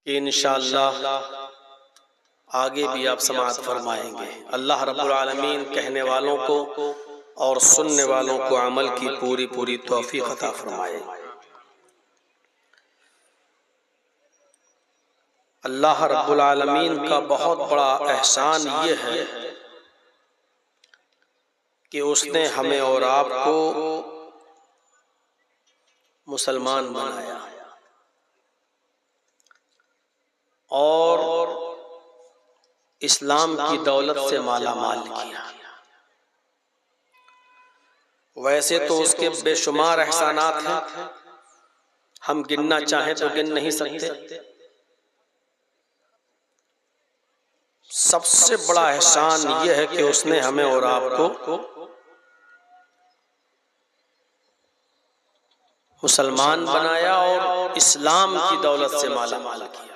कि इंशाअल्लाह आगे भी आप समाअत फरमाएंगे। अल्लाह रब्बुल आलमीन कहने वालों को और सुनने वालों को अमल की पूरी पूरी तौफीक अता फरमाए। अल्लाह रब्बुल आलमीन का बहुत बड़ा एहसान ये है कि उसने हमें और आपको मुसलमान बनाया और इस्लाम की दौलत से माला माल किया। वैसे तो उसके बेशुमार एहसानात हैं, हम गिनना चाहें तो गिन नहीं सकते। सबसे बड़ा एहसान यह है कि उसने हमें और आपको मुसलमान बनाया और इस्लाम की दौलत से माला माल किया।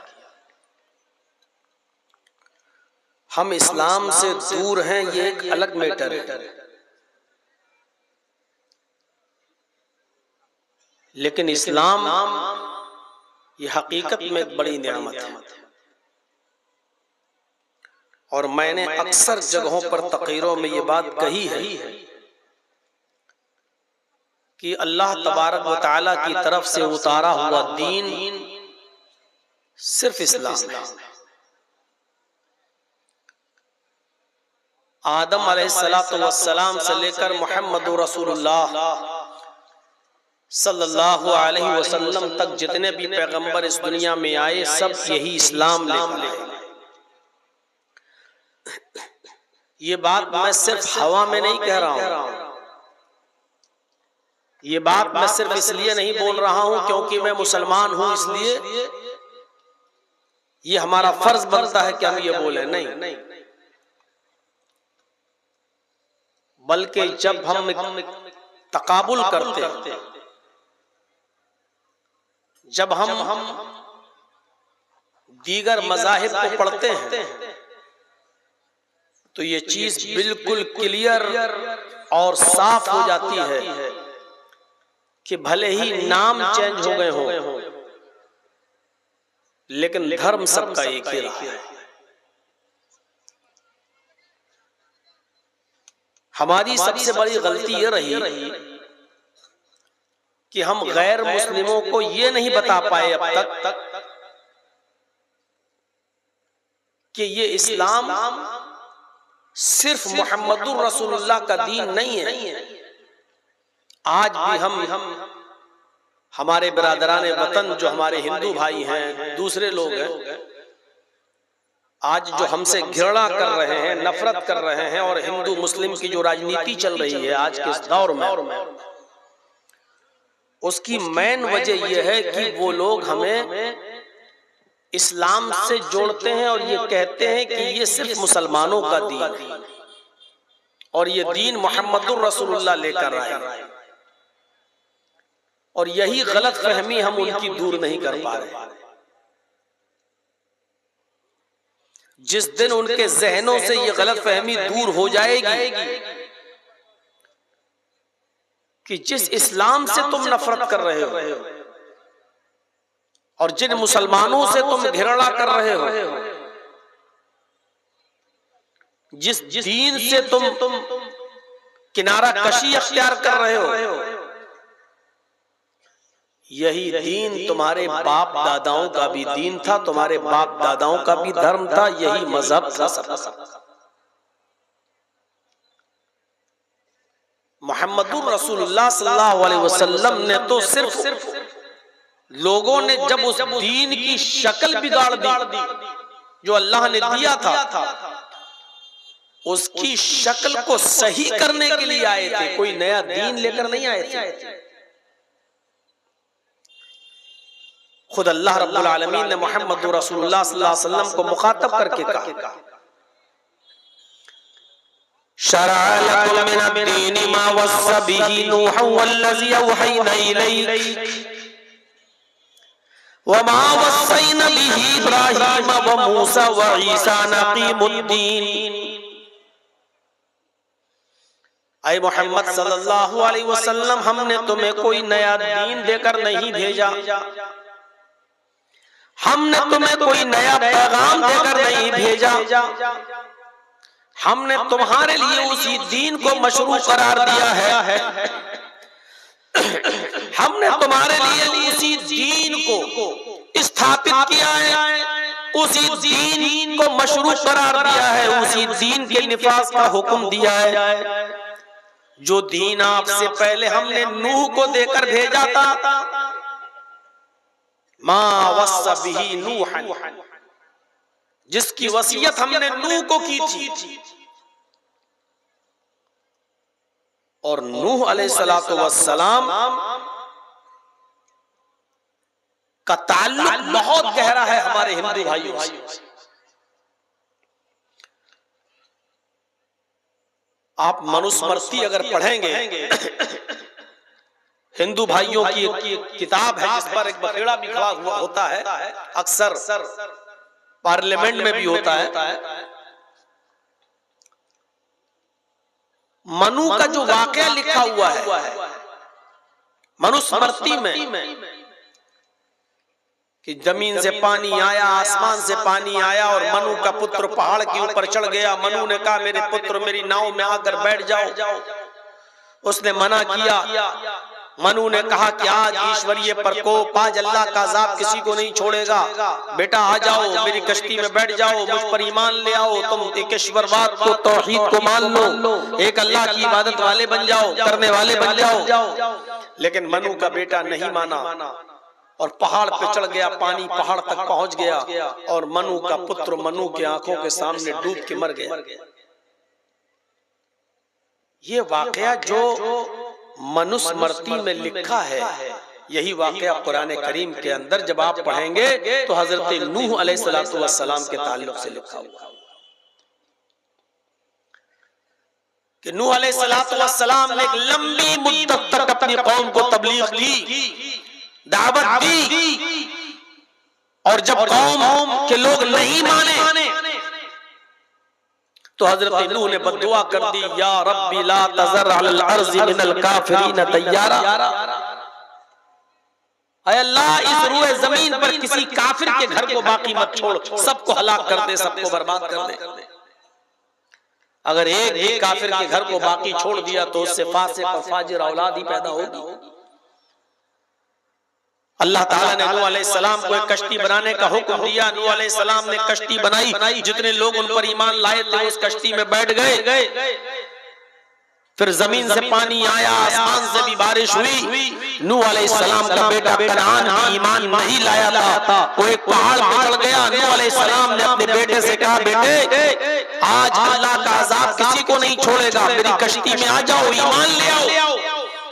हम इस्लाम से दूर हैं, ये एक अलग मैटर है, लेकिन इस्लाम ये हकीकत में एक बड़ी नेमत है। और मैंने अक्सर जगहों पर तक़रीरों में ये बात कही है कि अल्लाह तबारक व तआला की तरफ से उतारा हुआ दीन सिर्फ इस्लाम है। आदम अलैहिस्सलातु वस्सलाम से लेकर मुहम्मदुर रसूलुल्लाह सल्लल्लाहु अलैहि वसल्लम तक जितने भी पैगंबर इस दुनिया में आए, सब यही इस्लाम लेकर आए। ये बात मैं सिर्फ हवा में नहीं कह रहा हूं, ये बात मैं सिर्फ इसलिए नहीं बोल रहा हूं क्योंकि मैं मुसलमान हूं, इसलिए ये हमारा फर्ज बनता है कि हम ये बोले, नहीं। बल्कि जब हम तकाबुल करते हैं, जब हम दीगर मज़ाहिब को पढ़ते हैं, तो ये चीज बिल्कुल क्लियर और साफ हो जाती है कि भले ही नाम चेंज हो गए हों, लेकिन धर्म सबका एक ही रहा है। हमारी सबसे बड़ी गलती ये रही कि हम गैर मुस्लिमों को ये नहीं बता पाए अब तक कि ये इस्लाम सिर्फ मुहम्मदुर रसूलुल्लाह का दीन नहीं है। आज भी हम हमारे बिरादराने वतन जो हमारे हिंदू भाई हैं, दूसरे लोग हैं, आज जो हमसे घृणा कर रहे हैं, नफरत कर रहे हैं, और हिंदू मुस्लिम की जो राजनीति चल रही है आज के इस दौर में, उसकी मेन वजह यह है कि वो लोग हमें इस्लाम से जोड़ते हैं और ये कहते हैं कि ये सिर्फ मुसलमानों का दीन है और ये दीन मुहम्मदुर रसूलुल्लाह लेकर आए। और यही गलत फहमी हम उनकी दूर नहीं कर पा रहे। जिस दिन उनके जहनों से ये गलत फहमी दूर हो जाएगी कि जिस इस्लाम से तुम नफरत कर रहे हो और जिन मुसलमानों से तुम घृणा कर रहे हो, जिस दीन से तुम किनारा कशी अख्तियार कर रहे हो, यही दीन तुम्हारे बाप दादाओं का भी दीन था, तुम्हारे बाप दादाओं का भी धर्म था, यही मजहब था सबका। मुहम्मदुर रसूलुल्लाह सल्लल्लाहु अलैहि वसल्लम ने तो सिर्फ लोगों ने जब उस दीन की शक्ल बिगाड़ दी जो अल्लाह ने दिया था, उसकी शक्ल को सही करने के लिए आए थे, कोई नया दीन लेकर नहीं आए थे। खुद अल्लाह रब्बुल आलमीन ने मुहम्मदुर रसूलुल्लाह सल्लल्लाहु अलैहि वसल्लम को मुखातब करके कहा, शरअ लकुम मिनद-दीनि मा वस्सा बिही नूहन वल्लज़ी अवहयना इलैक व मा वस्सैना बिही इब्राहीम व मूसा व ईसा अन अक़ीमुद्दीन। ऐ मोहम्मद सल्लल्लाहु अलैहि वसल्लम, हमने तुम्हें कोई नया दीन देकर नहीं भेजा, हमने तुम्हें कोई नया पैगाम देकर नहीं भेजा, हमने तुम्हारे लिए उसी दीन को मशरू करार दिया है। हमने तुम्हारे लिए उसी दीन को स्थापित किया है, उसी दीन को मशरू करार दिया है, उसी दीन के निफाज का हुक्म दिया है जो दीन आपसे पहले हमने नूह को देकर भेजा था। मा वस्सा बिही नूहन, जिसकी वसीयत हमने नूह को की थी। और नूह अलैहिस्सलातु वस्सलाम का ताल्लुक बहुत गहरा है हमारे हिंदू भाइयों से। आप मनुस्मृति अगर पढ़ेंगे, हिंदू भाइयों की एक किताब है जिस पर एक बखेड़ा भी खड़ा हुआ होता है, अक्सर पार्लियामेंट में भी होता है। मनु का जो वाकया लिखा हुआ है मनुस्मृति में कि जमीन से पानी आया, आसमान से पानी आया और मनु का पुत्र पहाड़ के ऊपर चढ़ गया। मनु ने कहा मेरे पुत्र मेरी नाव में आकर बैठ जाओ। उसने मना किया। मनु ने कहा कि आज ईश्वरीय प्रकोप, आज अल्लाह का अज़ाब किसी को नहीं छोड़ेगा। बेटा आ जाओ, मेरी कश्ती में बैठ जाओ, मुझ पर ईमान ले आओ, तुम एक ईश्वरवाद को, तौहीद को मान लो, एक अल्लाह की इबादत वाले बन जाओ, करने वाले बन जाओ। लेकिन मनु का बेटा नहीं माना और पहाड़ पे चढ़ गया। पानी पहाड़ तक पहुंच गया और मनु का पुत्र मनु के आंखों के सामने डूब के मर गया। ये वाकया जो मनुस्मृति में लिखा है, यही वाकया कुरान करीम के अंदर जब आप पढ़ेंगे तो हजरत नूह अलैहिस्सलातु वस्सलाम के ताल्लुक से लिखा हुआ कि नूह अलैहिस्सलातु वस्सलाम ने एक लंबी मुद्दत तक अपनी कौम को तबलीग की, दावत दी। और जब कौम के लोग नहीं माने तो हजरत नूह ने बद्दुआ कर दी, या रब्बी ला तज़र अलल अर्ज़ि मिनल काफ़िरीन तय्यारा। ऐ अल्लाह, इस रूए जमीन पर किसी काफिर के घर को बाकी मत छोड़, सबको हलाक कर दे, सबको बर्बाद कर दे। अगर एक भी काफिर के घर को बाकी छोड़ दिया तो उससे फासिक और फाजिर औलाद ही पैदा होगी। अल्लाह ताला ने नूह अलैहिस्सलाम को एक कश्ती बनाने का हुक्म दिया। नूह अलैहिस्सलाम ने कश्ती बनाई। जितने लोग उन पर ईमान लाए थे उस कश्ती में बैठ गए। फिर जमीन से पानी आया, आसमान से भी बारिश हुई। नूह अलैहिस्सलाम का बेटा कनान भी ईमान नहीं लाया था, वो एक पहाड़ पे चढ़ गया। नूह अलैहिस्सलाम ने अपने बेटे से कहा, बेटे आज अल्लाह का अज़ाब किसी को नहीं छोड़ेगा, मेरी कश्ती में आ जाओ, ईमान ले आओ।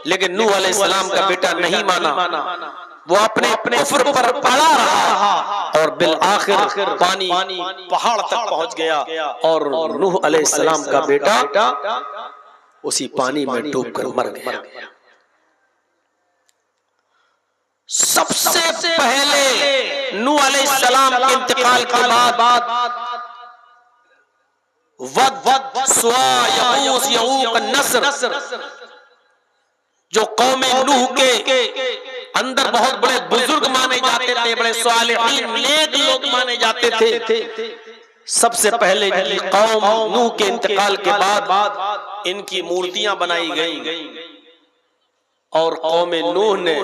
लेकिन नूह अलैहिस्सलाम का बेटा नहीं माना, वो अपने कुफ्र पर पड़ा रहा और बिल आखिर पानी पहाड़ तक पहुंच गया और नूह अलैहिस्सलाम का बेटा उसी पानी में डूबकर मर गया। सबसे पहले नूह अलैहिस्सलाम के इंतकाल के बाद वद, सुआ, यगूस, यऊक, नस्र जो कौमे नूह के अंदर बहुत बड़े बुजुर्ग माने जाते थे, बड़े सालिहीन नेक लोग माने जाते थे, सबसे पहले इनकी कौम नूह के इंतकाल के बाद इनकी मूर्तियां बनाई गईं और कौमे नूह ने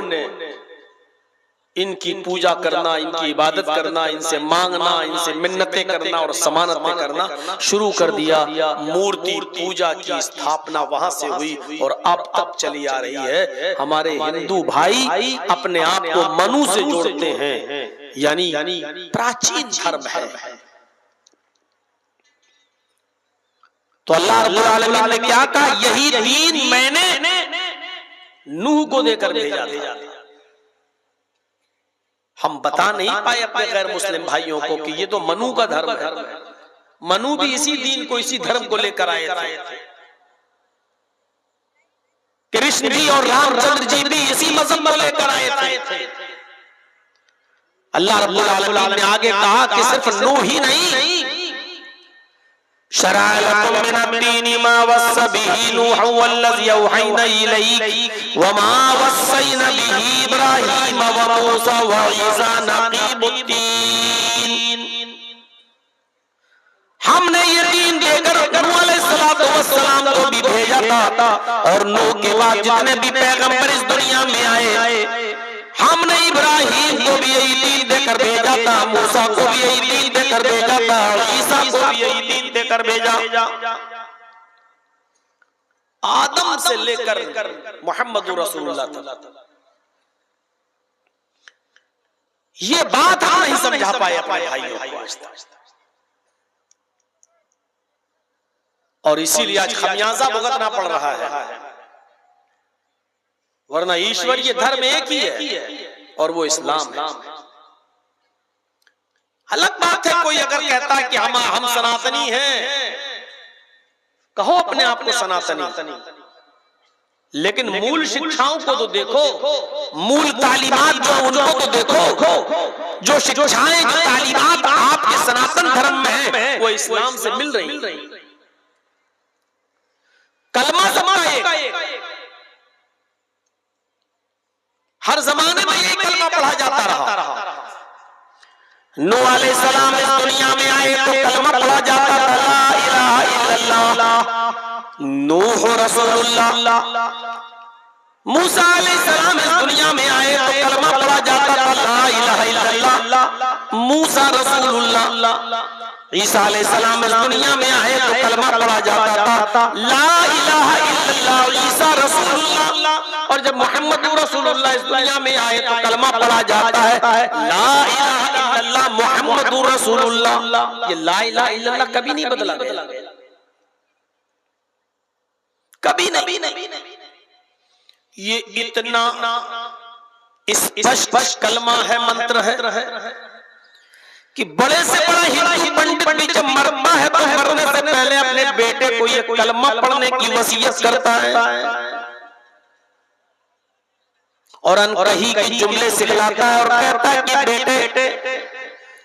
इनकी पूजा करना, इनकी इबादत करना, इनसे मांगना, इनसे मिन्नतें करना और समानतें करना शुरू कर दिया। मूर्ति पूजा की स्थापना वहां से हुई और अब तक चली आ रही है। हमारे हिंदू भाई अपने आप को मनु से जोड़ते हैं, यानी प्राचीन धर्म है। तो अल्लाह रब्बुल आलमीन ने क्या कहा, यही दीन मैंने नूह को देकर भेजा था। हम बता नहीं पाए अपने गैर मुस्लिम भाइयों को कि ये तो मनु का धर्म है। मनु भी इसी दीन को, इसी धर्म को लेकर आए थे। कृष्ण जी और रामचंद्र जी भी इसी मजहब को लेकर आए थे। अल्लाह रब्बुल आलमीन ने आगे कहा कि सिर्फ नूह ही नहीं, शरअ लकुम मिनद्दीनि मा वस्सा बिही नूहन वल्लज़ी औहैना इलैक व मा वस्सैना बिही इब्राहीम व मूसा व ईसा नक़ीमुद्दीन। हमने ये दीन देकर नूह अलैहिस्सलातु वस्सलाम को भी भेजा था, और नूह के बाद जितने भी पैगंबर इस दुनिया में आए, हमने इब्राहीम को भी यही दीन देकर भेजा था, मूसा को भी यही दीन देकर भेजा था, और ईसा को भी यही दीन देकर भेजा। आदम से लेकर मुहम्मदुर रसूलुल्लाह तक ये बात हम नहीं समझा पाए अपने भाइयों को, और इसीलिए आज खमियाजा भुगतना पड़ रहा है। वरना ईश्वरीय धर्म एक ही है और वो इस्लाम है। अलग बात है कोई अगर कहता है कि हम सनातनी हैं, कहो अपने आप को सनातनी, लेकिन मूल शिक्षाओं को तो देखो, मूल तालीमात जो उनको तो देखो, जो शिक्षाएं जो तालीमात आपके सनातन धर्म में है वो इस्लाम से मिल रही। कलमा सबका एक, हर जमाने में यही कलमा पढ़ा जाता रहा। नूह अलैहिस्सलाम इस दुनिया में आए तो कलमा पढ़ा जाता था, ला इलाहा इल्लल्लाह नूह रसूलुल्लाह। मूसा अलैहिस्सलाम इस दुनिया में आए तो कलमा पढ़ा जाता था, ला इलाहा इल्लल्लाह मूसा रसूलुल्लाह। ईसा अलैहिस्सलाम इस दुनिया में आए तो कलमा पढ़ा जाता था, ला इलाहा इल्लल्लाह ईसा रसूलुल्लाह। और जब मुहम्मद रसूलुल्लाह इस दुनिया में आए तो कलमा पढ़ा जाता है, ला इलाहा इल्लल्लाह मुहम्मद रसूलुल्लाह। ये ला इलाहा इल्लल्लाह कभी नहीं बदला गया, कभी नहीं। ये इतना स्पष्ट कलमा है, मंत्र है कि बड़े से बड़ा हिंदू पंडित भी जब मरता है तो मरने से पहले अपने बेटे को ये कलमा पढ़ने की वसीयत करता है, और अनकही के जुमले सिखलाता है और कहता है कि बेटे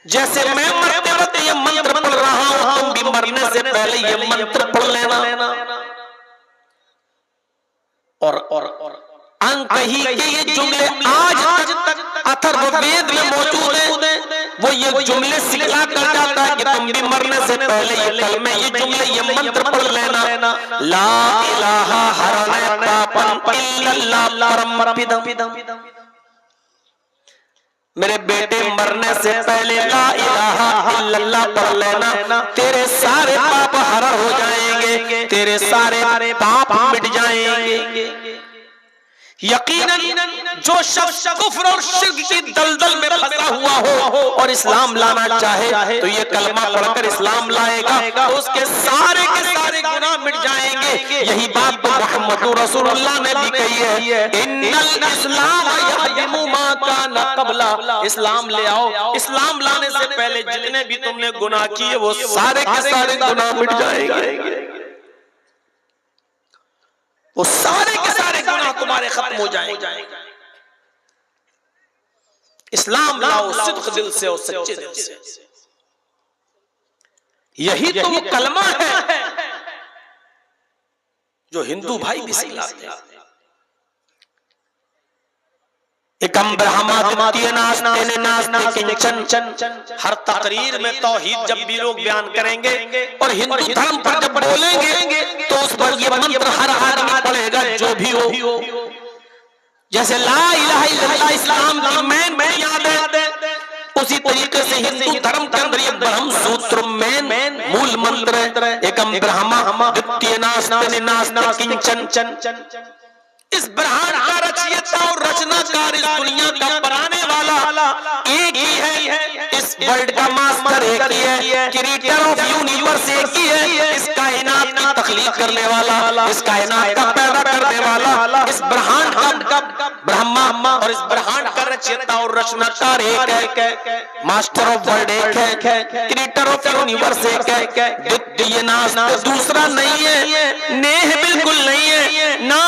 जैसे मैं मरते वक्त ये मंत्र पढ़ रहा हूं, तुम भी मरने से पहले ये मंत्र पढ़ लेना। और अनकही के ये जुमले आज तक अथर्ववेद में मौजूद है। वो ये जुमले सिखला कर जाता है कि तुम भी मरने से पहले ये कलमे, ये जुमले, ये मंत्र पढ़ लेना। ला इलाहा हरण पापन इल्लल्लाह परमपिदम। मेरे बेटे मरने से पहले ला इलाहा इल्लल्लाह पढ़ लेना, तेरे सारे पाप हरण हो जाएंगे, तेरे सारे पाप मिट जाएंगे। यकीनन जो शख्स कुफ्र और शिर्क की दलदल में फंसा हुआ हो और इस्लाम लाना चाहे तो ये कलमा पढ़कर इस्लाम लाएगा, तो उसके सारे के सारे गुनाह मिट जाएंगे। यही बात तो मुहम्मद रसूलुल्लाह ने भी कही है, इन्नल इस्लाम यहदिमु मा काना क़ब्ला। इस्लाम ले आओ, इस्लाम लाने से पहले जितने भी तुमने गुनाह किए वो सारे के सारे गुनाह मिट जाएंगे, वो सारे के सारे गुनाह तुम्हारे खत्म हो जाएंगे। इस्लाम लाओ सिद्क दिल से और सच्चे दिल से, यही तो वो कलमा है जो हिंदू भाई भी सिखाते हैं। एकम ब्रह्मा द्वितीय नास्ते नास्ते किंचन। हर तकरीर में तौहीद जब भी लोग बयान करेंगे और हिंदू धर्म पर जब बोलेंगे तो उस पर ये मंत्र हर आदमी पढ़ेगा जो भी हो। जैसे ला इलाहा इल्लल्लाह इस्लाम की मेन बुनियाद है, उसी तरीके से हिंदू धर्म के अंदर ये ब्रह्म सूत्र मेन मूल मंत्र है। एकम ब्रह्मा द्वितीय नास्ते नास्ते किंचन। इस ब्रह्मांड का रचयिता और रचनाकार, इस दुनिया का बनाने वाला एक ही है। इस वर्ल्ड का मास्टर एक ही है, क्रिएटर ऑफ यूनिवर्स एक ही है। इस कायनात की तख्लीक करने वाला, इस कायनात का पैदा करने वाला, इस ब्रह्मांड का ब्रह्मा और इस ब्रह्मांड का रचयिता और रचनाकार एक है। मास्टर ऑफ वर्ल्ड एक है, क्रिएटर ऑफ यूनिवर्स एक है। द्वितीय नास्ते दूसरा नहीं है, नेह बिल्कुल नहीं है, ना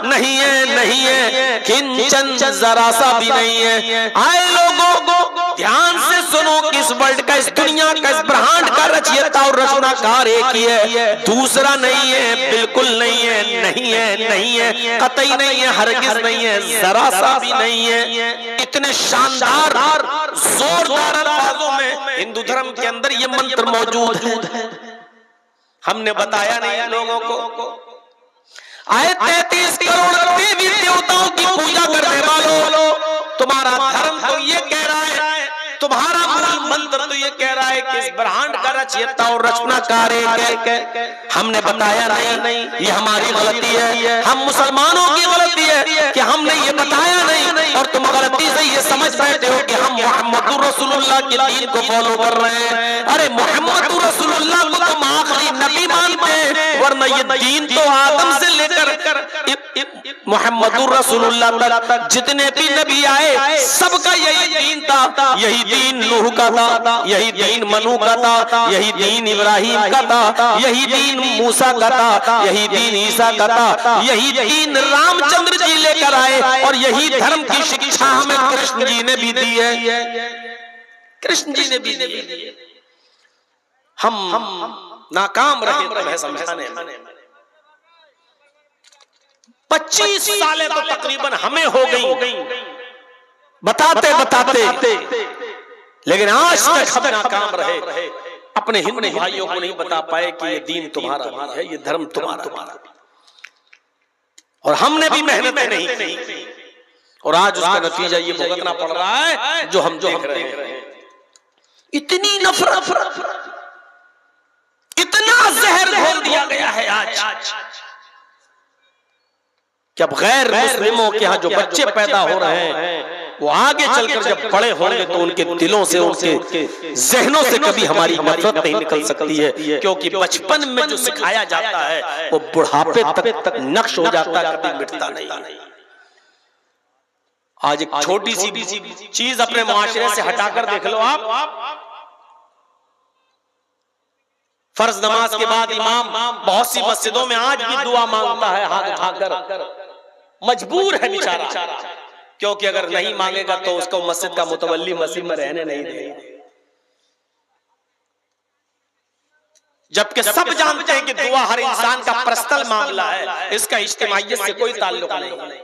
नहीं है, किंचन जरा सा भी नहीं है। आए लोगों ध्यान से सुनो कि इस वर्ल्ड का, इस दुनिया का, इस ब्रह्मांड का रचयिता और रचनाकार एक ही है, दूसरा नहीं है, बिल्कुल नहीं है, नहीं है, नहीं है, कतई नहीं है, हरगिज नहीं है, जरा सा भी नहीं है। इतने शानदार जोरदार अल्फाजों में हिंदू धर्म के अंदर ये मंत्र मौजूद है। हमने बताया नहीं लोगों को। आए 33 करोड़ देवी देवताओं की पूजा करने वालों, तुम्हारा धर्म तो ये कह रहा है, तुम्हारा मूल मंत्र तो ये कह रहा है कि इस ब्रह्मांड का रचयिता और रचनाकार है। हमने बताया नहीं, ये हमारी गलती है, हम मुसलमानों की गलती है कि हमने ये बताया नहीं, और तुम गलती से ये समझ बैठे हो कि हम मोहम्मद रसूलुल्लाह के दीन को फॉलो कर रहे हैं। अरे मोहम्मद रसूलुल्लाह को तुम आखिरी नबी मानते हैं, वरना ये दीन तो आदम से लेकर मोहम्मद रसूलुल्लाह तक जितने भी नबी आए सबका यही दीन था। यही दीन नूह का था, यही दीन मनु का था, यही दीन इब्राहिम का था, यही दीन मूसा का था, यही दीन ईसा का था, यही दीन रामचंद्र जी लेकर आए, और यही धर्म की शिक्षा हमें कृष्ण जी ने भी दी है, कृष्ण जी ने भी दी है। हम नाकाम रहे तुम्हें समझाने में। 25 सालें तो तकरीबन हमें हो गई बताते बताते, लेकिन आज तक हम नाकाम रहे, अपने हिंदू भाइयों को नहीं बता पाए कि ये दीन तुम्हारा है, ये धर्म तुम्हारा, और हमने भी मेहनत नहीं की, और आज उसका नतीजा ये भुगतना पड़ रहा है जो हम देख रहे हैं। इतनी नफरत, इतना जहर घोल दिया गया है आज कि अब गैर मुस्लिमों के यहाँ जो बच्चे पैदा हो रहे हैं वो आगे चलकर जब बड़े होंगे तो उनके दिलों से, उनके जहनों से कभी हमारी नफरत नहीं निकल सकती है, क्योंकि बचपन में जो सिखाया जाता है वो बुढ़ापे तक नक्श हो जाता है, कभी मिटता नहीं। आज एक छोटी सी चीज अपने मुआशरे से हटाकर देख लो आप। फर्ज नमाज के बाद इमाम बहुत सी मस्जिदों में आज भी दुआ मांगता है हाथ उठाकर, मजबूर है बेचारा, क्योंकि अगर नहीं मांगेगा तो उसको मस्जिद का मुतवल्ली मस्जिद में रहने नहीं देगा। जबकि सब जानते हैं कि दुआ हर इंसान का पर्सनल मामला है, इसका इज्तिमाइयत से कोई ताल्लुक नहीं।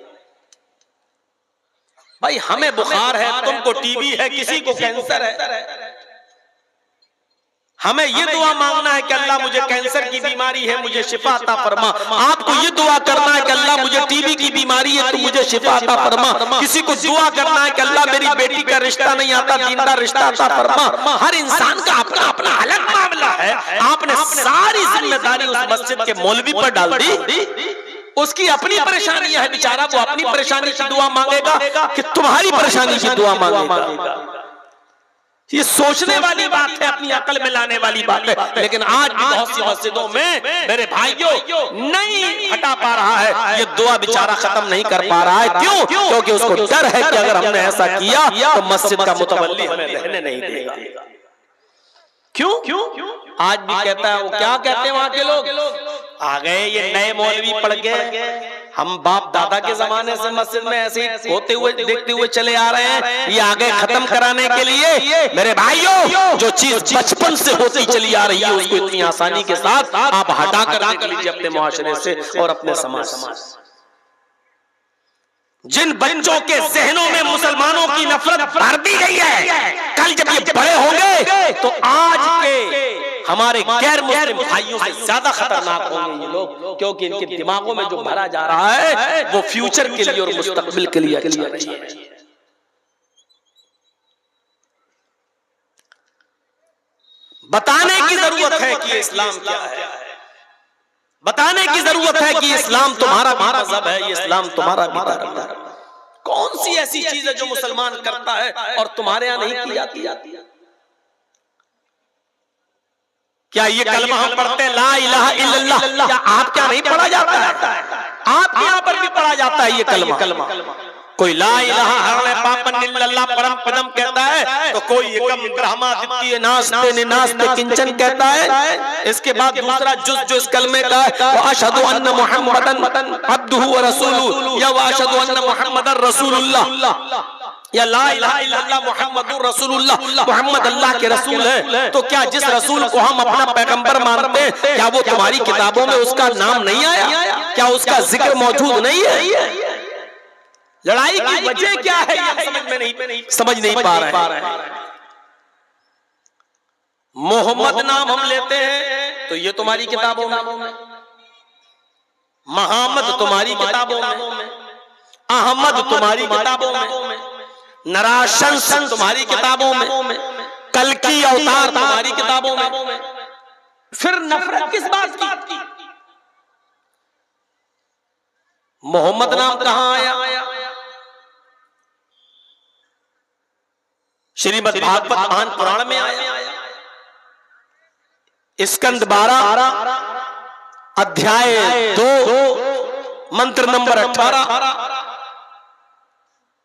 भाई हमें बुखार है, तुमको टीबी है, किसी को कैंसर है, हमें ये दुआ मांगना है कि अल्लाह मुझे कैंसर की बीमारी है, मुझे शिफा अता फरमा। आपको ये दुआ करना है कि अल्लाह मुझे टीबी की बीमारी है, तो मुझे शिफा अता फरमा। किसी को दुआ करना है कि अल्लाह मेरी बेटी का रिश्ता नहीं आता, दीनदार रिश्ता अता फरमा। हर इंसान का अपना अपना अलग मामला है। आपने सारी जिम्मेदारी उस मस्जिद के मौलवी पर डाल दी। उसकी अपनी परेशानी है बेचारा, वो अपनी परेशानी की दुआ मांगेगा कि तुम्हारी परेशानी की दुआ मांगेगा। ये सोचने वाली बात है, अपनी अकल में लाने वाली बात है। लेकिन आज भी बहुत सी मस्जिदों में मेरे भाइयों नहीं हटा पा रहा है, ये दुआ बेचारा खत्म नहीं कर पा रहा है। क्यों? क्योंकि उसको डर है कि अगर हमने ऐसा किया तो मस्जिद का मुतवल्ली हमें रहने नहीं देगा। क्यों? आज भी कहता है, वो क्या कहते हैं वहां के लोग, आ गए ये नए मौलवी पढ़ गए, हम बाप दादा के जमाने से मस्जिद में ऐसे होते हुए देखते हुए चले आ रहे हैं, ये आगे खत्म कराने के लिए। मेरे भाइयों, जो चीज बचपन से होती चली आ रही है उसको इतनी आसानी के साथ आप हटा कर देख लीजिए अपने मुआशरे से और अपने समाज से। जिन बच्चों के जहनों में मुसलमानों की नफरत भर दी गई है, कल जब ये बड़े होंगे तो आज के हमारे गैर मुस्लिम भाइयों से ज्यादा खतरनाक होंगे ये लोग, क्योंकि इनके दिमागों में जो भरा जा रहा है वो फ्यूचर के लिए और मुस्तकबिल के लिए अच्छा है। बताने की जरूरत है कि इस्लाम क्या है, बताने की जरूरत है कि इस्लाम तुम्हारा मजहब है, ये इस्लाम तुम्हारा भी धर्म है। कौन सी ऐसी चीज है जो मुसलमान करता है और तुम्हारे यहाँ नहीं की जाती? क्या ये कलमा हम पढ़ते हैं ला इलाहा इल्लल्लाह, क्या आप क्या नहीं पढ़ा जाता है? आपके यहाँ पर भी पढ़ा जाता है ये कलमा। कोई ला इलाहा हरणे पापन इल्लल्लाह परम पदम कहता है, तो कोई एकम ब्रह्मादित्य नास्ते निनास्ते किंचन कहता है। इसके बाद दूसरा जुज जो इस कलमे का है, व अशहदु अन्न मुहम्मदन अब्दुहु व रसूलुहु, या व अशहदु अन्न मुहम्मदन रसूलुल्लाह। या ला इलाहा इल्लल्लाह मुहम्मदुर रसूलुल्लाह, मोहम्मद अल्लाह के रसूल है, तो क्या जिस रसूल को हम अपना पैगंबर मानते हैं, क्या वो तुम्हारी किताबों में उसका नाम नहीं आया? क्या उसका जिक्र मौजूद नहीं है? लड़ाई की वजह क्या है ये समझ नहीं पा रहे हैं। मोहम्मद नाम हम लेते हैं तो ये तुम्हारी किताबों में, मोहम्मद तुम्हारी किताबों में, अहमद तुम्हारी किताबों में, नराशंस तुम्हारी किताबों में, कल्कि अवतार तुम्हारी किताबों में। फिर नफरत किस बात की? मोहम्मद नाम कहां आया? श्रीमद् भागवत महान पुराण में आया, स्कंद 12 अध्याय 2 मंत्र नंबर 18।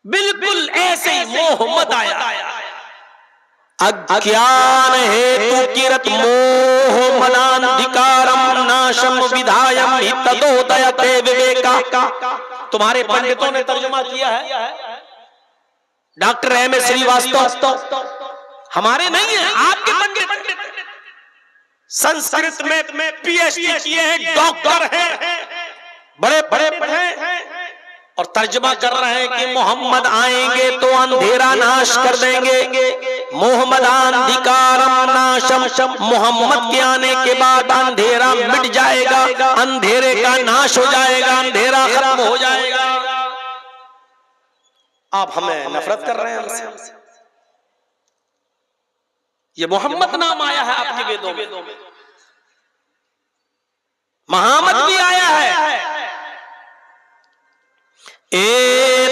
बिल्कुल ऐसे ही मोहम्मद आया। अज्ञान हेतु किरत मोह मनाधिकारम नाशम विधायम हि तदोदयते विवेका। तुम्हारे पंडितों ने तर्जुमा किया है, डॉक्टर एम.ए. श्रीवास्तव हमारे नहीं है, आपके पंडित संस्कृत में पीएचडी किए हैं, डॉक्टर हैं, बड़े बड़े हैं, और तर्जुमा कर रहे हैं कि मोहम्मद आएंगे तो अंधेरा नाश कर देंगे। मोहम्मद अंधिकारम नाशम, मोहम्मद के आने के बाद अंधेरा मिट जाएगा, अंधेरे का नाश हो जाएगा, अंधेरा खत्म हो जाएगा। आप हमें नफरत कर रहे हैं हमसे। ये मोहम्मद नाम आया है आपके वेदों में, मोहम्मद भी आया है।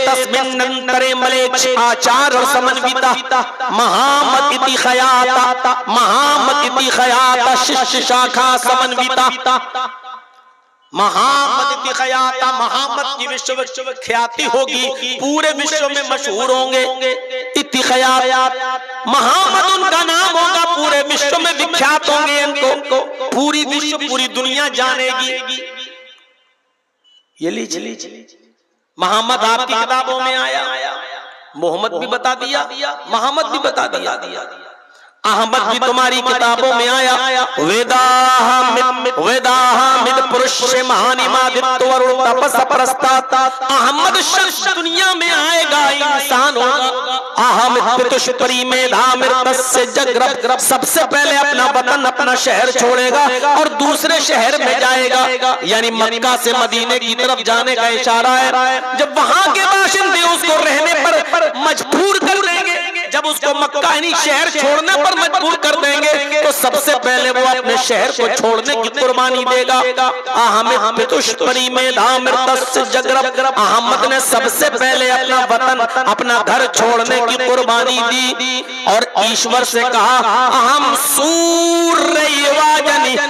तस्मिन्नन्तरे मलेच्छ आचार और समन्विता महामत इति खयाता, महामत इति खयाता शिष्य शाखा समन्विता। महामत इति खयाता, महामत की विश्व ख्याति होगी, पूरे विश्व में मशहूर होंगे। इति खयात, महामत उनका नाम होगा, पूरे विश्व में विख्यात होंगे, इनको पूरी विश्व पूरी दुनिया जानेगी। ये लीजिए मोहम्मद आपकी किताबों में आया, मोहम्मद भी बता दिया, मोहम्मद भी बता दिया, अहमद भी तुम्हारी किताबों में आया। वेदाहमिद पुरुष महानिमादित्य वरुण तपस प्रस्तात। अहमद शब्द दुनिया में आएगा, इंसान होगा। अहम मेधामिर्तस्य जग्रब, सबसे पहले अपना वतन अपना शहर छोड़ेगा और दूसरे शहर में जाएगा, यानी मक्का से मदीने की तरफ जाने का इशारा है। जब वहां के बाशिंदे उसको रहने पर मजबूर कर देंगे, जब उसको मक्का यानी शहर छोड़ने पर मजबूर कर देंगे, तो सबसे पहले वो अपने शहर को छोड़ने की कुर्बानी देगा। अहमद ने सबसे पहले अपना वतन अपना घर छोड़ने की कुर्बानी दी और ईश्वर से कहा, अहम सूर्य,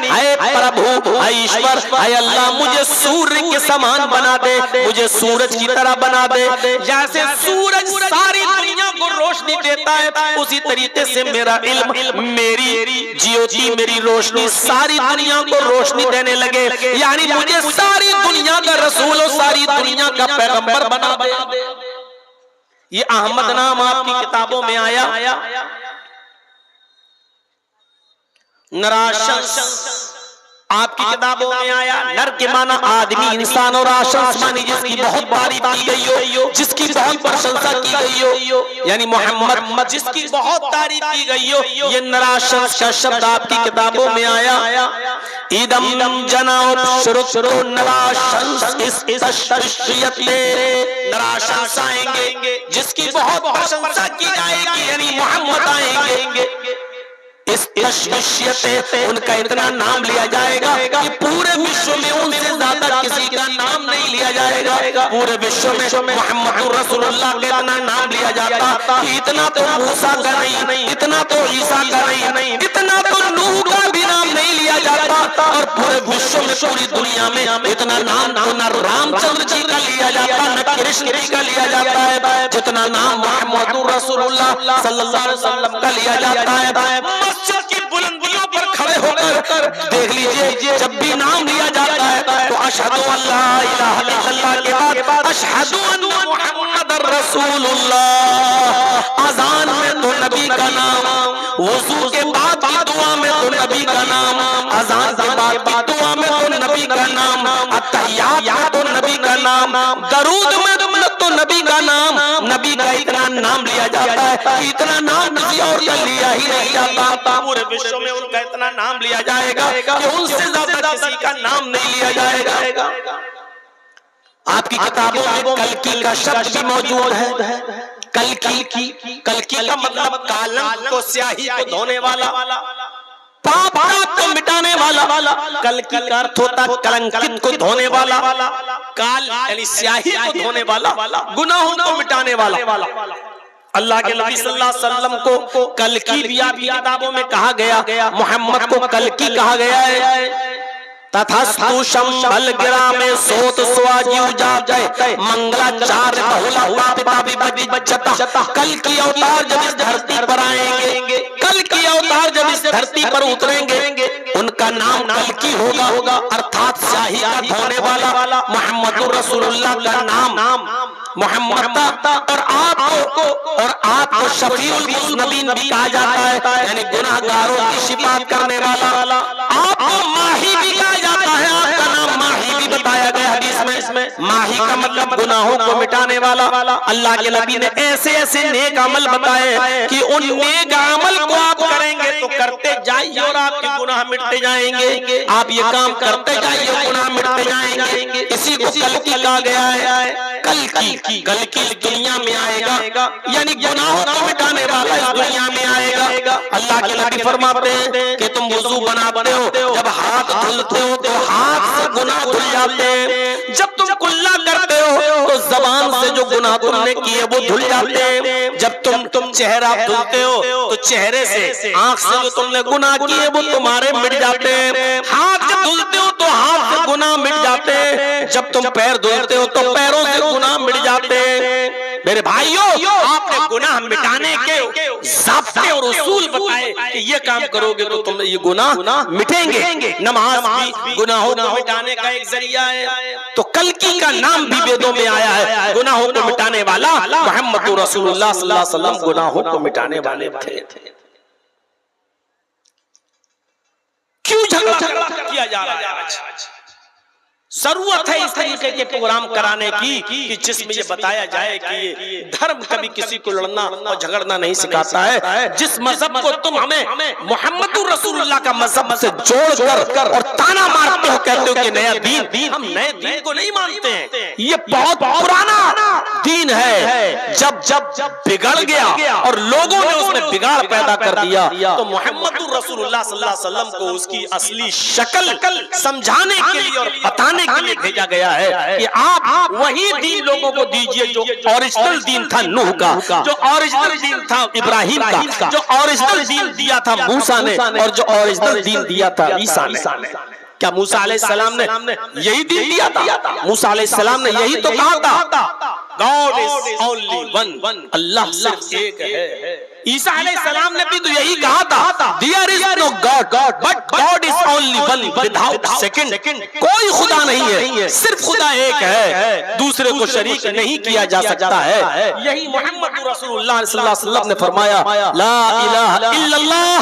है प्रभु, है ईश्वर, है अल्लाह, मुझे सूर्य के समान बना दे, मुझे सूरज की तरह बना दे। जैसे सूरज सारी दुनिया को रोशनी देता है, उसी तरीके से मेरा इल्म, मेरी ज्योति, मेरी रोशनी सारी दुनिया को रोशनी देने लगे, यानी मुझे सारी दुनिया का रसूल और सारी दुनिया का पैगंबर बना दे। ये अहमद नाम आपकी किताबों में आया। नराशंस आपकी किताबों में आया। नर के माना आदमी, इंसान, और आशंस मानी जिसकी बहुत तारीफ की गई हो, जिसकी बहुत प्रशंसा की गई हो, यानी मोहम्मद जिसकी बहुत तारीफ की गई हो, ये नराशंस का शब्द आपकी किताबों में आया। इदम जनाब शुरू नराशंस नराशंस आएंगे जिसकी बहुत प्रशंसा की जाएगी, यानी मोहम्मद आएंगे। इस तशवियत उनका इतना नाम लिया जाएगा कि पूरे विश्व में उनसे ज्यादा किसी का नाम नहीं लिया जाएगा। पूरे विश्व में मोहम्मद रसूलुल्लाह का इतना नाम लिया जाता कि इतना तो मूसा का नहीं, इतना तो ईसा का नहीं, इतना तो नूह का भी नाम नहीं लिया जाता। और पूरे विश्व में पूरी दुनिया में इतना नाम न रामचंद्र जी का लिया जाता, न कृष्ण जी का लिया जाता है, जितना नाम मोहम्मद रसूलुल्लाह सल्लल्लाहु अलैहि वसल्लम का लिया जाता है। मस्जिद की बुलंदियों पर खड़े होकर देख लीजिए, जब भी नाम लिया जाता है तो अशहदु अल्ला इलाहा इल्लल्लाह के बाद अशहदु अन्ना मुहम्मदर रसूलुल्लाह। अजान में तो नबी का नाम, वुजू के बाद की दुआ में तो नबी का नाम, अजान के बाद की दुआ में तो नबी का नाम, अत्तहियात में तो नबी का नाम, दरूद में तो नबी का नाम। नबी का इतना नाम लिया जाता है, इतना नाम किसी और का लिया ही नहीं जाता। पूरे विश्व में उनका इतना नाम लिया जाएगा कि उनसे ज्यादा किसी का नाम नहीं लिया जाएगा। आपकी किताबों में कल्कि का शब्द भी मौजूद है। कल्कि का मतलब कालम को, स्याही को धोने वाला, पाप को मिटाने वाला। कल्कि का अर्थ होता है कलंकित को धोने वाला, काल यानी स्याही को धोने वाला, गुनाहों को मिटाने वाला। अल्लाह के नबी सल्लल्लाहु अलैहि वसल्लम को कल्कि भी आपकी किताबों में कहा गया, मोहम्मद को कल्कि कहा गया है। तथास्तु शंभल गिरा में सोत स्वाजी उजाते मंगलाचार्य बहुला पिता विपति बच्चता। कल की अवतार जब इस धरती पर आएंगे, कल की अवतार जब इस धरती पर उतरेंगे, उनका नाम कल्कि होगा, अर्थात स्याही का धोने वाला। मुहम्मदुर रसूलुल्लाह का नाम मोहम्मद और आपको शफीउल मुज़नबीन भी कहा जाता है, यानी गुनाहगारों की शिफाअत करने वाला। आपको माही भी कहा जाता है, आपका नाम माही भी बताया गया हदीस में। माही का मतलब गुनाहों को मिटाने वाला। अल्लाह के नबी ने ऐसे ऐसे नेक अमल बताए कि उन नेक अमल को आप करेंगे तो करते जाइए और आपके गुनाह मिटते जाएंगे। आप ये काम करते जाइए, गुनाह मिटते जाएंगे। इसी को कल्कि कहा गया है। कल्कि दुनिया में आएगा, यानी गुनाहों को मिटाने वाला इस दुनिया में आएगा। अल्लाह के नबी फरमाते हैं कि तुम वुजू बनाते हो, जब हाथ धुलते हो तो हाथ से गुनाह धुल जाते हैं। जब तुम कुल्ला करते हो तो जबान से जो गुनाह तुमने किए वो धुल जाते हैं। जब तुम चेहरा धुलते हो तो चेहरे से, आंख से जो तुमने गुनाह किए वो तुम्हारे मिट जाते हैं। हाथ जब धुलते हो तो हाथ से गुनाह मिट जाते हैं। जब तुम पैर धुलते हो तो पैरों से गुनाह मिट जाते हैं। मेरे भाइयों, आपने गुनाह मिटाने के ज़ाब्ते और उसूल बताए कि ये काम करोगे तो तुम ये गुनाह मिटेंगे। नमाज भी गुनाहों को मिटाने का एक जरिया है। तो कल्कि का नाम भी वेदों में आया है, गुनाहों को मिटाने वाला। मुहम्मद रसूलुल्लाह सल्लल्लाहु अलैहि वसल्लम गुनाहों को मिटाने वाले थे। क्यों झगड़ा किया जा रहा है आज? जरूरत है इस तरीके के प्रोग्राम कराने की कि जिसमें ये बताया जाए कि ये धर्म कभी किसी को लड़ना और झगड़ना नहीं सिखाता है। जिस मजहब को तुम हमें मोहम्मदुर रसूलुल्लाह का मजहब से जोड़कर और ताना मारते हो, कहते हो कि नया दीन, हम नए दीन को नहीं मानते हैं। ये बहुत पुराना दीन है। जब बिगड़ गया और लोगों ने उसमें बिगाड़ पैदा कर दिया तो मोहम्मदुर रसूलुल्लाह सल्लल्लाहु अलैहि वसल्लम को उसकी असली शक्ल समझाने के लिए और बताने के लिए भेजा गया है कि आप वही दीन लोगों को दीजिए जो ओरिजिनल दीन था नूह का, जो ओरिजिनल दीन था इब्राहिम का, जो ओरिजिनल दीन दिया था मूसा ने और जो ओरिजिनल दीन दिया था ईसा ने। क्या मूसा अलैहिस्सलाम ने यही दीन दिया था? मूसा अलैहिस्सलाम ने यही तो कहा था, गॉड इज ओनली वन, अल्लाह सिर्फ एक है। ईसा अलैहिस्सलाम ने भी तो यही कहा था, there is no god but god is only one without second. कोई खुदा नहीं है, सिर्फ खुदा एक है, दूसरे को शरीक नहीं किया जा सकता है। यही मोहम्मद रसूलुल्लाह सल्लल्लाहु अलैहि वसल्लम ने फरमाया, ला इलाहा इल्लल्लाह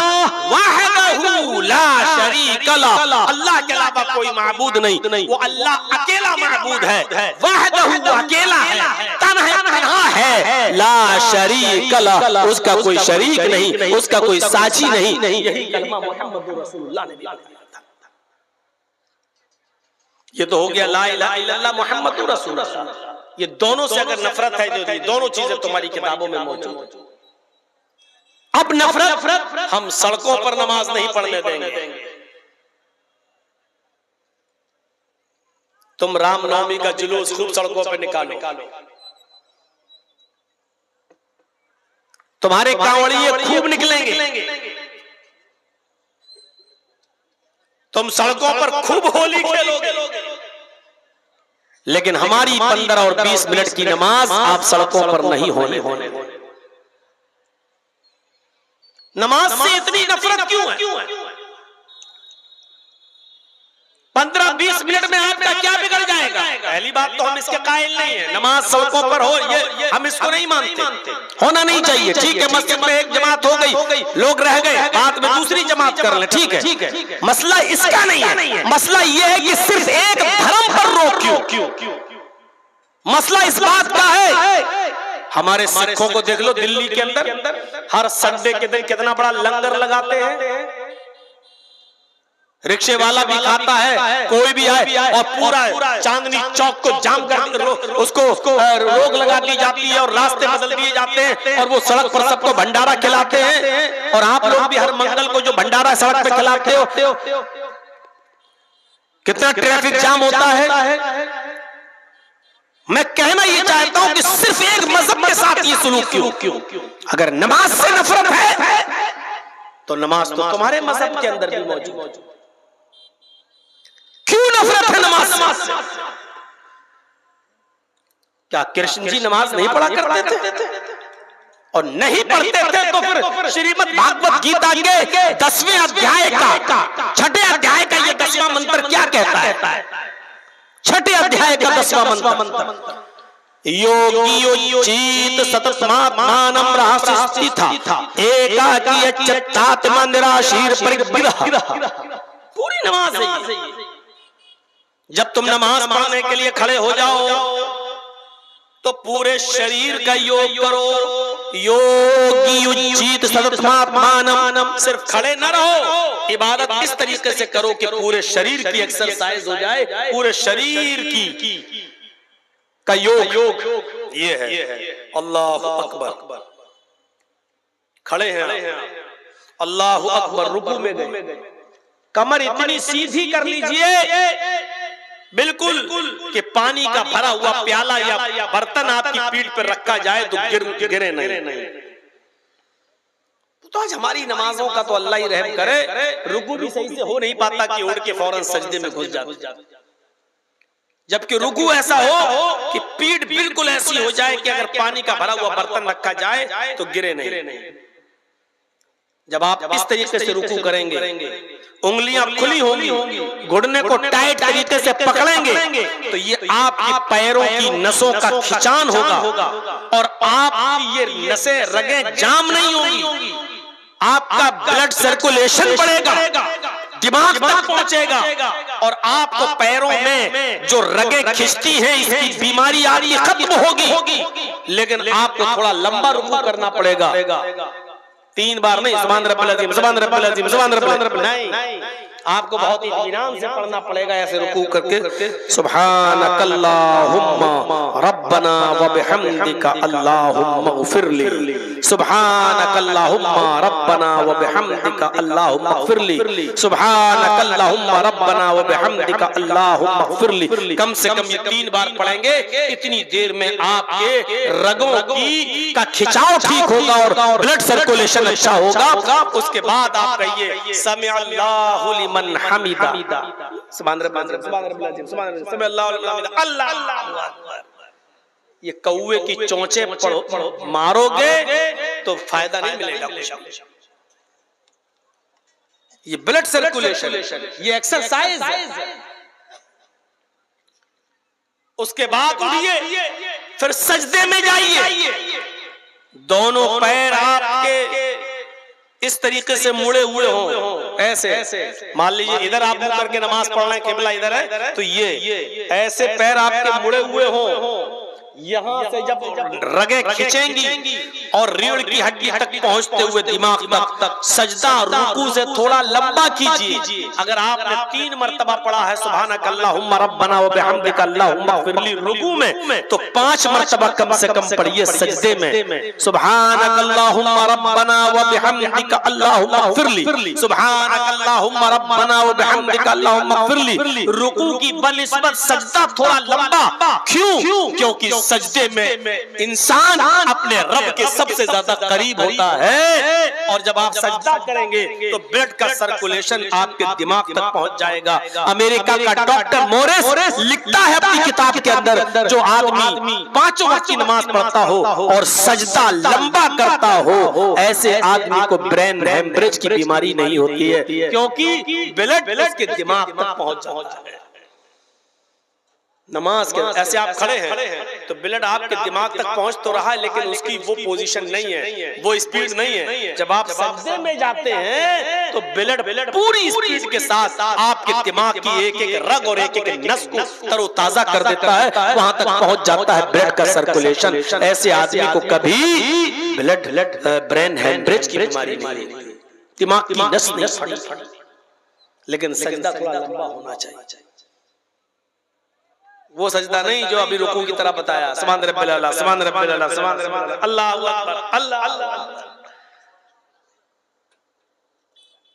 वहदहू ला शरीक लह। अल्लाह के अलावा कोई माबूद नहीं, वो अल्लाह अकेला माबूद है। वहदहू अकेला है, तन्हा है, ला शरीक लह, उसका कोई शरीक नहीं, उसका कोई साची नहीं। यही कलमा मोहम्मद रसूलुल्लाह ने दिया था। ये तो हो गया ला इलाहा इल्लल्लाह मोहम्मद रसूलुल्लाह। ये दोनों से अगर नफरत है तो ये दोनों चीजें तुम्हारी किताबों में मौजूद। अब नफरत हम सड़कों पर नमाज नहीं पढ़ने देंगे। तुम रामनवमी का जुलूस खूब सड़कों पर निकालो, तुम्हारे कांवड़िए खूब निकलेंगे, तुम सड़कों पर खूब होली खेलोगे, लेकिन हमारी 15 और 20 मिनट की नमाज आप सड़कों पर नहीं होने। नमाज से इतनी नफरत क्यों है? 15-20 मिनट में आपका क्या बिगड़ जाएगा? पहली बात तो हम इसके कायल नहीं है, नमाज सड़कों पर हो ये हम इसको नहीं मानते, होना नहीं चाहिए। ठीक है, मस्जिद में एक जमात हो गई, लोग रह गए, बाद में दूसरी जमात कर ले, ठीक है। मसला इसका नहीं है, मसला ये है कि सिर्फ एक धर्म पर रोक क्यों? मसला इस बात का है, हमारे सिखों को देख लो, दिल्ली के अंदर हर संडे के दिन कितना बड़ा लंगर लगाते हैं, रिक्शे वाला भी खाता है, कोई भी आए और पूरा चांदनी चौक को जाम कर उसको रोक लगा दी जाती है और रास्ते बदल दिए जाते हैं और वो सड़क पर सबको भंडारा खिलाते हैं। और आप लोग भी हर मंगल को जो भंडारा सड़क पे खिलाते हो, कितना ट्रैफिक जाम होता है। मैं कहना ये चाहता हूं कि सिर्फ एक मजहब के साथ ये सलूक क्यों? अगर नमाज से नफरत है तो नमाज तो तुम्हारे मजहब के अंदर भी मौजूद, क्यों नफरत है नमाज से? क्या कृष्ण जी नमाज नहीं पढ़ा करते थे? और नहीं पढ़ते थे तो फिर श्रीमद् भागवत गीता के 10वें अध्याय का 6ठे अध्याय का ये 10वां मंत्र क्या कहता है? 6ठे अध्याय का 10वां मंत्र, योगियोचित सततमात्मानं रहस्यस्थिता एकाकी अच्युतात्मा निराशीर परिग्रह। पूरी नमाज है। जब तुम नमाज पढ़ने के लिए खड़े हो जाओ तो पूरे शरीर का योग करो। योगियोचित सततमात्मानं, सिर्फ खड़े न रहो, इबादत इस तरीके से करो कि पूरे शरीर की एक्सरसाइज हो जाए, पूरे शरीर की का योग ये है। अल्लाहु अकबर, खड़े हैं, अल्लाहु अकबर, रुकू में गए, कमर इतनी सीधी कर लीजिए बिल्कुल कि पानी का भरा हुआ प्याला या बर्तन आपकी पीठ पर रखा जाए तो गिरे नहीं। तो आज हमारी नमाजों का तो अल्लाह ही रहम करे, रुकू भी सही से हो नहीं पाता कि उड़ के फौरन सजदे में घुस जाते, जबकि रुकू ऐसा हो कि पीठ बिल्कुल ऐसी हो जाए कि अगर पानी का भरा हुआ बर्तन रखा जाए तो गिरे नहीं। जब आप इस तरीके से रुकू करेंगे, उंगलियां खुली होंगी, घुटने को टाइट तरीके से पकड़ेंगे तो ये आपके पैरों की नसों का खिंचान होगा और आपकी ये नसें रगें जाम नहीं होंगी, आपका ब्लड सर्कुलेशन बढ़ेगा, दिमाग तक पहुंचेगा और आपको पैरों में जो रगें खिंचती हैं इसकी बीमारी आपकी खत्म होगी। लेकिन आपको थोड़ा लंबा रुकू करना पड़ेगा, 3 बार नहीं, सुभान रब्बिल अज़ीम, सुभान रब्बिल अज़ीम, सुभान रब्बिल अज़ीम नहीं, आपको बहुत ही इत्मीनान से पढ़ना पड़ेगा, ऐसे रुकू करके सुब्हानकल्लाहुम्मा रब्बना व बिहम्दिका अल्लाहुम्मा इग़फिरली, सुब्हानकल्लाहुम्मा रब्बना व बिहम्दिका अल्लाहुम्मा इग़फिरली, सुब्हानकल्लाहुम्मा रब्बना व बिहम्दिका अल्लाहुम्मा इग़फिरली। कम से कम ये 3 बार पढ़ेंगे, इतनी देर में आपके रगों की का खिंचाव ठीक होगा और ब्लड सर्कुलेशन अच्छा होगा। उसके बाद आप कहिए समी अल्लाहु लिमन हमीदा, सुभान रब्बिल अज़ीम, सुभान अल्लाहु लिमन हमीदा, अल्लाहु अकबर। ये कौवे की चोंचे मारोगे तो फायदा नहीं मिलेगा कुछ। ये ब्लड सर्कुलेशन, ये एक्सरसाइज है। उसके बाद उठिए, फिर सजदे में जाइए, दोनों पैर आपके इस तरीके से मुड़े हुए हों, ऐसे। मान लीजिए इधर आप मुड़ करके नमाज पढ़ रहे हैं, किबला इधर है, तो ये ऐसे पैर आपके मुड़े हुए हों। यहाँ से जब रगें खींचेंगी और रीढ़ की हड्डी तक पहुंचते हुए दिमाग तक, सजदा रुकू से थोड़ा लंबा कीजिए। अगर आपने 3 मरतबा पढ़ा है सुब्हानकल्लाहुम्मा रब्बना व बिहम्दिका अल्लाहुम्मा इग़फिरली रुकू में, तो 5 मरतबा कम से कम पढ़िए सजदे में, सुब्हानकल्लाहुम्मा रब्बना व बिहम्दिका अल्लाहुम्मा इग़फिरली, सुब्हानकल्लाहुम्मा रब्बना व बिहम्दिका अल्लाहुम्मा इग़फिरली। रुकू की बनिस्बत सजदा थोड़ा लंबा क्यों? क्योंकि सजदे में इंसान अपने रब के सबसे ज्यादा करीब होता है। और जब आप सजदा करेंगे तो ब्लड का सर्कुलेशन आपके दिमाग तक पहुंच जाएगा। अमेरिका का डॉक्टर मोरेस लिखता है अपनी किताब के अंदर, जो आदमी 5 वक्त की नमाज पढ़ता हो और सजदा लंबा करता हो, ऐसे आदमी को ब्रेन हेमरेज की बीमारी नहीं होती है, क्योंकि ब्लड उसके दिमाग तक पहुंच जाता है। नमाज के ऐसे आप खड़े हैं तो ब्लड आपके दिमाग तक पहुंच तो रहा है, लेकिन उसकी वो पोजीशन नहीं है, वो स्पीड नहीं है। जब आप सजदे में जाते हैं तो ब्लड पूरी स्पीड के साथ आपके दिमाग की एक एक रग और एक एक नस को तरोताजा कर देता है, वहां तक पहुंच जाता है ब्लड का सर्कुलेशन। ऐसे आदमी को कभी ब्लड ब्रेन हेमरेज की बीमारी नहीं, दिमाग की नस नहीं फटी। लेकिन सजदा थोड़ा लंबा होना चाहिए। वो सजदा नहीं जो अभी रुकू की तरह बताया, सुभान रब्बिल आला, सुभान रब्बिल आला, सुभान रब्बिल आला, अल्लाहु अकबर, अल्लाह अल्लाह।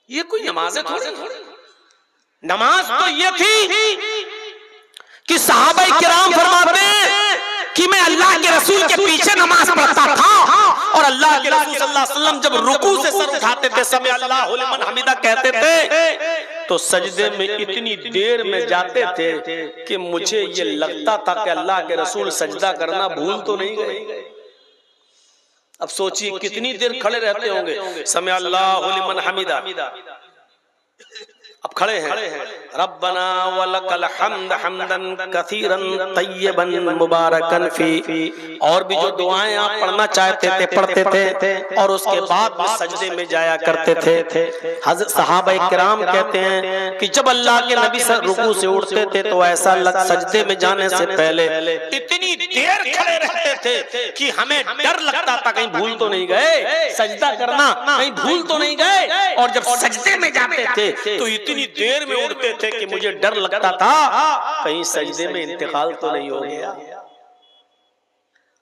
ये कोई नमाज है थोड़ी। नमाज तो ये थी कि सहाबा किराम फरमाते हैं कि मैं अल्लाह के रसूल के पीछे नमाज पढ़ता था, और अल्लाह के रसूल सल्लल्लाहु अलैहि वसल्लम जब रुकू से सर उठाते थे, समय अल्लाहु लिमन हमिदा कहते थे, तो सजदे में इतनी देर में जाते थे कि मुझे ये लगता था कि अल्लाह के रसूल सजदा करना भूल तो नहीं गए। अब सोचिए कितनी देर खड़े रहते होंगे। समय अल्लाहु लिमन हमिदा, अब खड़े हैं, रब्बना वलकल हम्द हम्दन कसीरन तय्यबन मुबारकन फी, और भी जो दुआएं आप पढ़ना चाहते थे पढ़ते थे, और उसके बाद में सजदे में जाया करते थे। हज़रत सहाबा किराम कहते हैं कि जब अल्लाह के नबी रुकू से उठते थे तो ऐसा सजदे में जाने से पहले इतनी देर खड़े रहते थे कि हमें डर लगता था कहीं भूल तो नहीं गए सजदा करना, कहीं भूल तो नहीं गए। और जब सजदे में जाते थे तो इतनी देर में उठते थे कि मुझे डर लगता था कहीं सजदे में इंतकाल तो नहीं हो गया,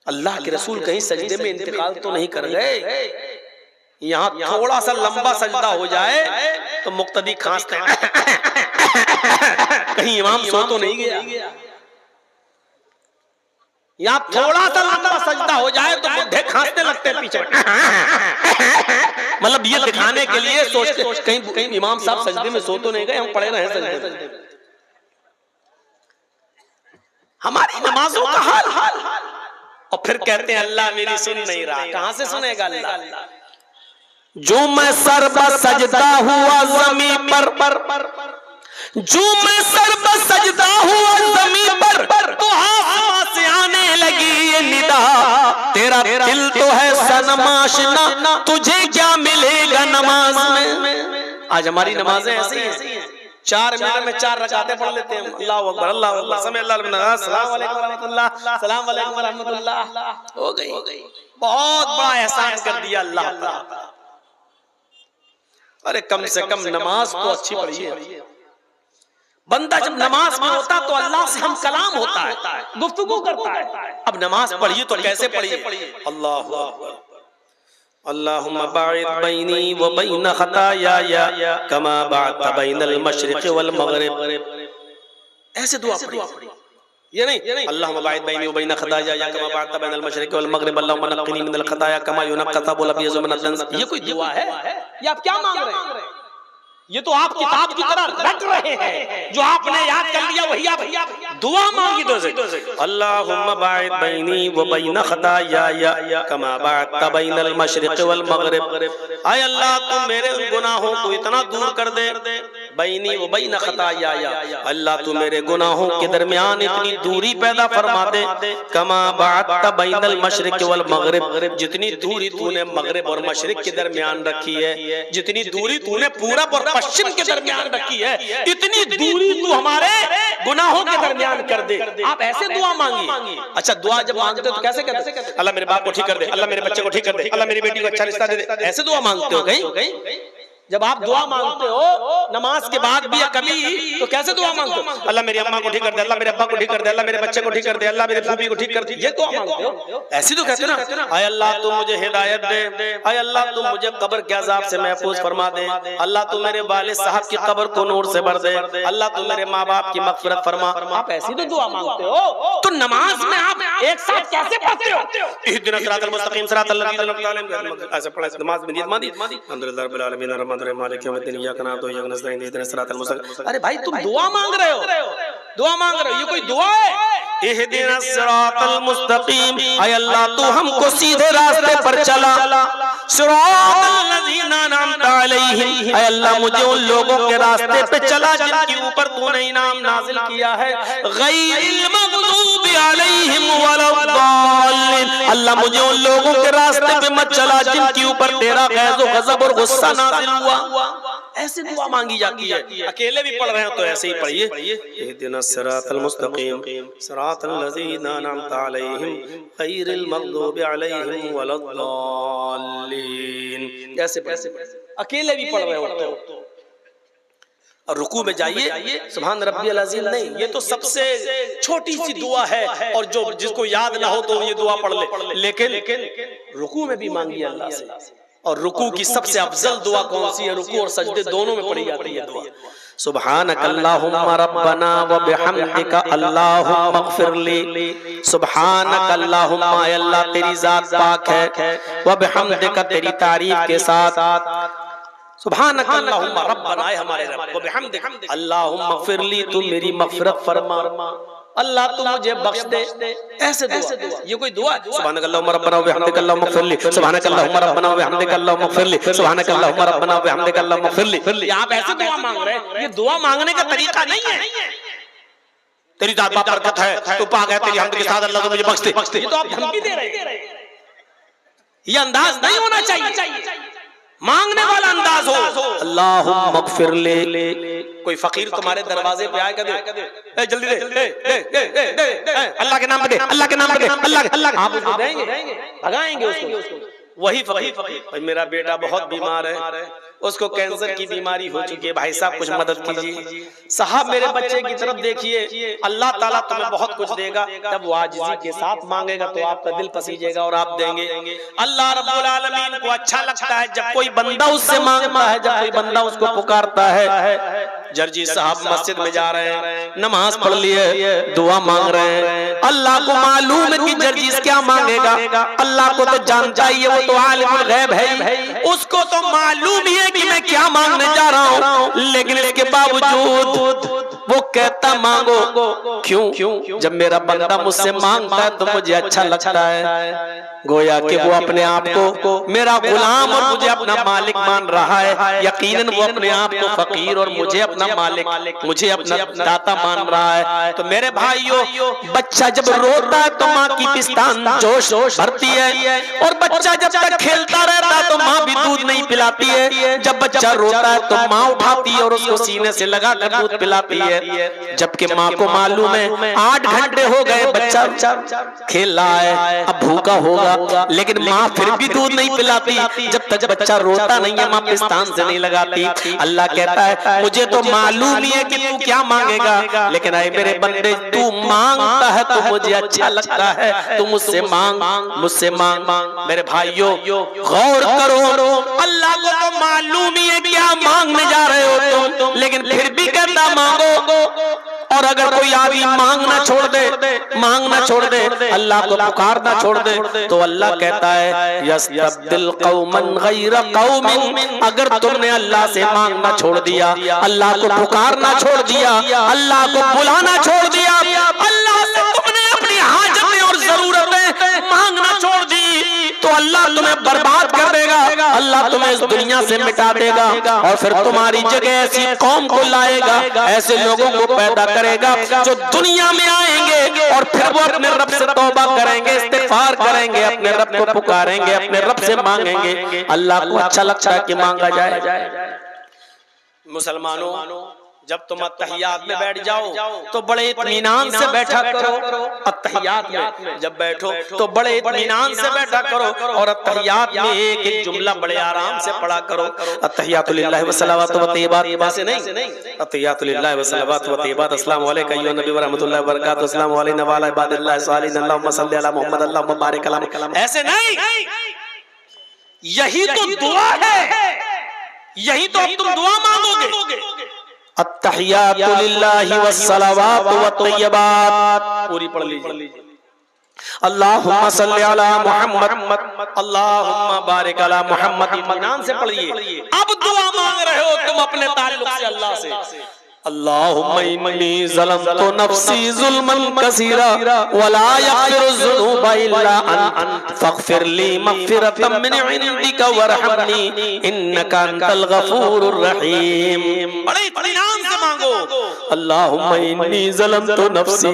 अल्लाह के रसूल कहीं सजदे में इंतकाल तो नहीं कर गए। यहाँ थोड़ा सा लंबा सजदा हो जाए तो मुक्तदी खांसते हैं कहीं इमाम सो तो नहीं गया। यहाँ थोड़ा सा लंबा सजदा हो जाए तो बुढ़े खांसने लगते हैं पीछे मतलब ये दिखाने के लिए सोचते कहीं इमाम साहब सजदे में सो तो नहीं गए, हम पढ़े रहे सजदे में। हमारी नमाजों का हाल और फिर कहते हैं अल्लाह मेरी सुन नहीं रहा। कहां से सुनेगा अल्लाह? जो मैं सर पर सजदा हुआ ज़मीन पर, जो मैं सर पर सजदा हुआ ज़मीन पर, तो आसमां से आने लगी ये निदा, तेरा दिल तो है सनम आशिना, तुझे क्या मिलेगा नमाज में। आज हमारी नमाजें ऐसी हैं, 4 मिनट में 4 रकातें पढ़ लेते हैं। अल्लाहु अकबर, अल्लाहु अकबर, समय अल्लाह, सलाम अलैकुम व रहमतुल्लाह, सलाम अलैकुम व रहमतुल्लाह, हो गई। बहुत बड़ा एहसान कर दिया अल्लाह ताला। अरे कम से कम नमाज तो अच्छी पढ़िए। बंदा जब नमाज में होता तो अल्लाह से हम कलाम होता है, गुफ्तगू करता है। अब नमाज पढ़िए तो कैसे पढ़िए? अल्लाहु अकबर, अल्लाहुम्मा बाइद बैनी व बैन खताया कमा बाअत बैनल मशरिक़ वल मग़रिब, ऐसे दुआ पढ़िए। ये नहीं अल्लाहुम्मा बाइद बैनी व बैन खताया कमा बाअत बैनल मशरिक़ वल मग़रिब, अल्लाहुम्मा नक़्क़िनी मिनल खताया कमा युनक़्क़ा थौबुल अबयज़ मिनद दनस। ये कोई दुआ है? ये आप क्या मांग रहे हैं? ये तो आप किताब की तरह रट रहे हैं, जो आपने याद कर लिया वही आप दुआ मांगी। तो अल्लाहुम्मा बाइद बैनी व बैन खताया कमा बाअत बैनल मशरिक़ वल मग़रिब, आय अल्लाह तू मेरे गुनाहों को इतना दूर कर दे, बैनी व बैन खताया, अल्लाह तू मेरे गुनाहों के दरमियान इतनी दूरी पैदा फरमा दे, कमा बाअत बैनल मशरिक़ वल मग़रिब, जितनी दूरी तूने मगरिब और मशरिक़ के दरमियान रखी है, जितनी दूरी तूने पूरब और पश्चिम के दरमियान रखी है, इतनी दूरी तू हमारे गुनाहों के दरमियान कर दे। आप ऐसे दुआ मांगिए। अच्छा, दुआ जब मांगते हो तो कैसे कहते हैं? अल्लाह मेरे बाप को ठीक कर दे, अल्लाह मेरे बच्चे को ठीक कर दे, अल्लाह मेरी बेटी को अच्छा रिश्ता दे दे, ऐसे दुआ मांगते हो? कहीं जब आप दुआ मांगते हो नमाज के बाद भी या कभी, तो कैसे दुआ मांगते हो? अल्लाह मेरी अम्मा को ठीक कर दे, अल्लाह मेरे अब्बा को ठीक कर दे, अल्लाह मेरे बच्चे को ठीक कर दे, अल्लाह मेरे फूफी को ठीक कर दे, ये दुआ मांगते हो? ऐसी तो कहते ना, आय अल्लाह तू मुझे हिदायत दे, आय अल्लाह तू मुझे कब्र के अजाब से महफूज फरमा दे, अल्लाह तू मेरे वालिद साहब की कब्र को नूर से भर दे, अल्लाह तू मेरे माँ बाप की मगफिरत फरमा। आप ऐसी तो दुआ मांगते हो, तो नमाज में आप एक साथ कैसे पढ़ते हो? इहदिना सिरातल मुस्तकीम सिरातल लज़ीना अनअमता अलैहिम, ऐसे पढ़े नमाज में नियत मानी अल्हम्दुलिल्लाह रब्बिल आलमीन अर्रहमानिर रहीम मालिक यौमिद्दीन इय्याका नअबुदु व इय्याका नस्तईन इहदिना सिरातल मुस्तकीम। अरे भाई तुम दुआ मांग रहे हो, दुआ मांग रहे हो, ये कोई दुआ है? इहदिना सिरातल मुस्तकीम, आय अल्लाह तू हमको सीधे रास्ते पर चला, सिरातल लज़ीना अनअमता अलैहिम, आय अल्लाह मुझे उन लोगों के रास्ते पे चला जिनके ऊपर तूने इनाम नाजिल किया है, गैरिल मग़दूबि अलैहिम वलद्दालिन, अल्लाह मुझे उन लोगों के रास्ते पे मत चला जिनके ऊपर तेरा गैज़ो गज़ब और गुस्सा नाजिल हुआ। ऐसे दुआ मांगी जाती है। अकेले भी पढ़ रहे हो तो ऐसे ही पढ़िए, इहदिना सिरातल मुस्तकीम सिरातल लज़ीना अनअमता अलैहिम गैरिल मग़दूबि अलैहिम वलद्दालिन, ऐसे अकेले भी पढ़ रहे हो तो। और रुकू में जाइए सुभान रब्बियल अज़ीम नहीं, ये तो सबसे छोटी सी दुआ है, और जो जिसको याद ना हो तो ये दुआ पढ़ ले, लेकिन रुकू में भी मांगिए अल्लाह से। और रुकू की सबसे अफजल दुआ कौन सी है? रुकू और सजदे दोनों में पढ़ी जाती है दुआ। सुब्हानक अल्लाहुम्मा रब्बना व बिहम्दिका अल्लाहुम्मा इग़फिरली, सुब्हानक अल्लाहुम्मा, अल्लाह तेरी जात पाक है, व बिहम्दिका तेरी तारीफ के साथ, सुब्हानक अल्लाहुम्मा रब्बना, हमारे रब, व बिहम्दिका अल्लाहुम्मा इग़फिरली, तू मेरी मग़फ़िरत फरमा, अल्लाह तू मुझे बख्श दे। ऐसे दुआ, ये कोई दुआ है? सुब्हानक अल्लाहुम्मा रब्बना व बिहम्दिका अल्लाहुम्मा इग़फिरली, सुब्हानक अल्लाहुम्मा रब्बना व बिहम्दिका अल्लाहुम्मा इग़फिरली, सुब्हानक अल्लाहुम्मा रब्बना व बिहम्दिका अल्लाहुम्मा इग़फिरली। आप ऐसे दुआ मांग रहे हैं, ये दुआ मांगने का तरीका नहीं है। तेरी जात बात बरकत है, तू पाक है, तेरी हम्द के साथ अल्लाह तू मुझे बख्श दे, ये तो आप धमकी दे रहे हैं। ये अंदाज नहीं होना चाहिए, मांगने वाला अंदाज हो। अल्लाहुम्मा इग़फिरली, कोई फकीर तुम्हारे दरवाजे पे आए, कहते जल्दी दे, अल्लाह के नाम पे दे, अल्लाह के नाम पे दे, अल्लाह, आप उसको देंगे? भगाएंगे उसको। वही फकीर, मेरा बेटा बहुत बीमार है, उसको कैंसर की बीमारी हो चुकी है, भाई साहब कुछ मदद कीजिए। साहब मेरे बच्चे की तरफ देखिए, अल्लाह ताला तुम्हें बहुत कुछ देगा, जब वो आजिज़ी के साथ मांगेगा तो आपका दिल पसीजेगा और आप देंगे। अल्लाह रब्बुल आलमीन को अच्छा लगता है जब कोई बंदा उससे मांगता है, जब कोई बंदा उसको पुकारता है। जर्जी साहब मस्जिद में जा रहे हैं, नमाज पढ़ लिए, दुआ मांग रहे हैं, अल्लाह को मालूम है कि जर्जीस क्या मांगेगा, अल्लाह को तो जानता ही है, वो तो आलिमुल गैब है, उसको तो मालूम ही है कि मैं क्या मांगने जा रहा हूँ, लेकिन इसके बावजूद वो कहता मांगो। क्यों? जब मेरा बंदा मुझसे मांगता है तो मुझे अच्छा लगता है, गोया कि वो अपने आप को मेरा गुलाम और मुझे अपना मालिक मान रहा है। यकीनन वो अपने आप को फकीर और मुझे अपना मालिक, मुझे अपना दाता मान रहा है। तो मेरे भाइयों, बच्चा जब रोता है तो माँ की पिस्तान जोश भरती है, और बच्चा जब तक खेलता रहता है तो माँ भी दूध नहीं पिलाती है। जब बच्चा रोता है तो माँ उठाती है और उसको सीने से लगा कर दूध पिलाती है, जबकि माँ को मालूम है 8 घंटे हो गए बच्चा खेल रहा है, अब भूखा होगा, लेकिन माँ फिर भी दूध नहीं पिलाती। जब तक बच्चा रोता नहीं है माँ पिस्तान से नहीं लगाती। अल्लाह कहता है मुझे तो मालूम ही है कि तू क्या मांगेगा, लेकिन आए मेरे बंदे तू मांगता है तो मुझे अच्छा लगता है, तू मुझसे मांग, मुझसे मांग। मेरे भाइयों गौर करो, अल्लाह को तो मालूम ही है क्या मांगने जा रहे हो तुम, लेकिन फिर भी कहता मांगो। और अगर कोई आदमी मांगना छोड़ दे, अल्लाह को पुकारना छोड़ दे, तो अल्लाह कहता है यस्तब्दिल कौमन गैरा कौमिन, अगर तुमने अल्लाह से मांगना छोड़ दिया, अल्लाह को पुकारना छोड़ दिया, अल्लाह को बुलाना छोड़ दिया, अल्लाह से तुमने अपनी हाजतें और जरूरतें मांगना छोड़ दी, तो अल्लाह तुम्हें बर्बाद कर देगा, अल्लाह तुम्हें इस दुनिया से मिटा देगा, और फिर तुम्हारी जगह ऐसी कौम को लाएगा, ऐसे लोगों को पैदा करेगा जो दुनिया में आएंगे और फिर वो अपने रब से तौबा करेंगे, इस्तिगफार करेंगे, अपने रब को पुकारेंगे, अपने रब से मांगेंगे। अल्लाह को अच्छा लगता है कि मांगा जाए। मुसलमानों, जब तुम अत्तहियात में बैठ जाओ तो बड़े इत्मीनान से बैठा करो। अत्तहियात में जब बैठो तो बड़े इत्मीनान से बैठा करो और अत्तहियात में एक एक जुमला बड़े आराम से पढ़ा करो। अत्तहियातु लिल्लाहि व सलावातु व तय्यबात, ऐसे नहीं, अत्तहियातु लिल्लाहि व सलावातु व तय्यबात, अस्सलामु अलैका अय्युहन नबी व रहमतुल्लाहि व बरकातुहू, अस्सलामु अलैना व अला इबादिल्लाहि सालिहीन, अल्लाहुम्मा सल्लि अला मुहम्मद, अल्लाहुम्मा बारिक अला मुहम्मद। ऐसे नहीं, यही तो दुआ है, यही तो अब तुम दुआ मांगोगे। अत्तहियातु लिल्लाहि व सलावातु व तय्यबात पूरी पढ़ लीजिए। अल्लाहुम्मा सल्लि अला मुहम्मद, अल्लाहुम्मा बारिक अला मुहम्मद, इत्मीनान से पढ़िए। अब दुआ मांग रहे हो तुम अपने ताल्लुक से अल्लाह से। अल्लाहुम्मा इन्नी ज़लमतु नफ्सी ज़ुल्मन कसीरा वला यग़फ़िरु ज़ुनूबा इल्ला अंत फ़ग़फ़िर ली मग़फ़िरतम मिन इंदिका वरहमनी इन्नका अंतल गफ़ूरुर रहीम। बड़े इत्मीनान से मांगो। अल्लाहुम्मा इन्नी ज़लमतु नफ्सी,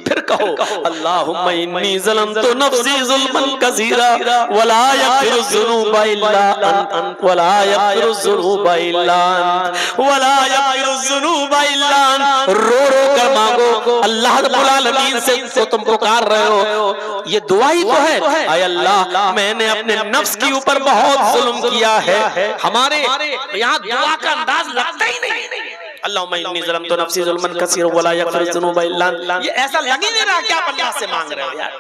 फिर कहो अल्लाहुम्मा इन्नी ज़लमतु नफ्सी ज़ुल्मन कसीरा वला यग़फ़िरु ज़ुनूबा इल्ला अंत वला यग़फ़िरु ज़ुनूबा इल्ला अंत वला यग़फ़िरु ज़ुनूबा इल्ला अंत। रो रो कर मांगो। अल्लाह रब्बुल आलमीन से तो तुम पुकार रहे हो, ये दुआ ही तो है। आय अल्लाह, मैंने अपने नफ्स के ऊपर बहुत जुल्म किया है। हमारे यहाँ दुआ का अंदाज लगता ही नहीं। अल्लाहुम्मा इन्नी ज़लमतु नफ्सी ज़ुल्मन कसीरा वला यग़फ़िरु ज़ुनूबा इल्ला अंत। ये ऐसा लग ही नहीं रहा कि आप अल्लाह से मांग रहे हो यार,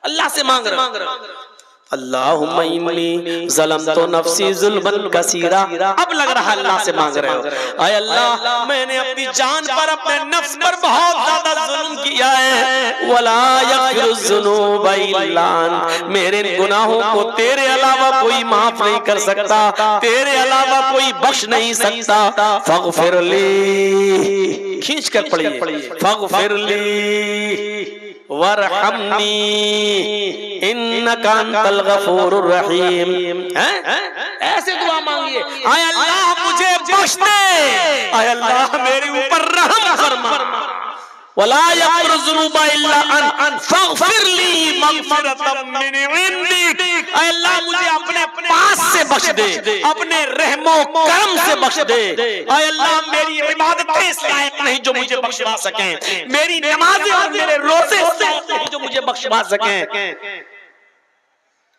अल्लाह से मांग रहे हो। अल्लाहुम्मा इन्नी ज़लमतु नफ्सी ज़ुल्मन कसीरा, अब लग रहा है अल्लाह से मांग रहे हो। आय अल्लाह, मैंने अपनी जान पर, अपने नफ्स पर बहुत ज्यादा जुल्म किया है। वला यग़फ़िरु ज़ुनूबा इल्ला अंत, मेरे गुनाहों को तेरे अलावा कोई माफ नहीं कर सकता, तेरे अलावा कोई बख्श नहीं सकता। फ़ग़फ़िर ली, खींच कर पढ़िए, फ़ग़फ़िर ली वरहमनी इन्नका अंतल गफूरुर रहीम। ऐसे दुआ मांगिए। आय अल्लाह मुझे बख्श दे, आय अल्लाह मेरे ऊपर रहम फरमा। वला यग़फ़िरु ज़ुनूबा इल्ला अंत फ़ग़फ़िर ली मग़फ़िरतम मिन इंदिक, आय अल्लाह मुझे अपने पास से बख्श दे, अपने रहमो करम से बख्श दे। आय अल्लाह मेरी इबादतें इस लायक नहीं जो मुझे बख्शवा सकें, मेरी नमाज़ें और मेरे रोज़े इस लायक नहीं जो मुझे बख्शवा सकें।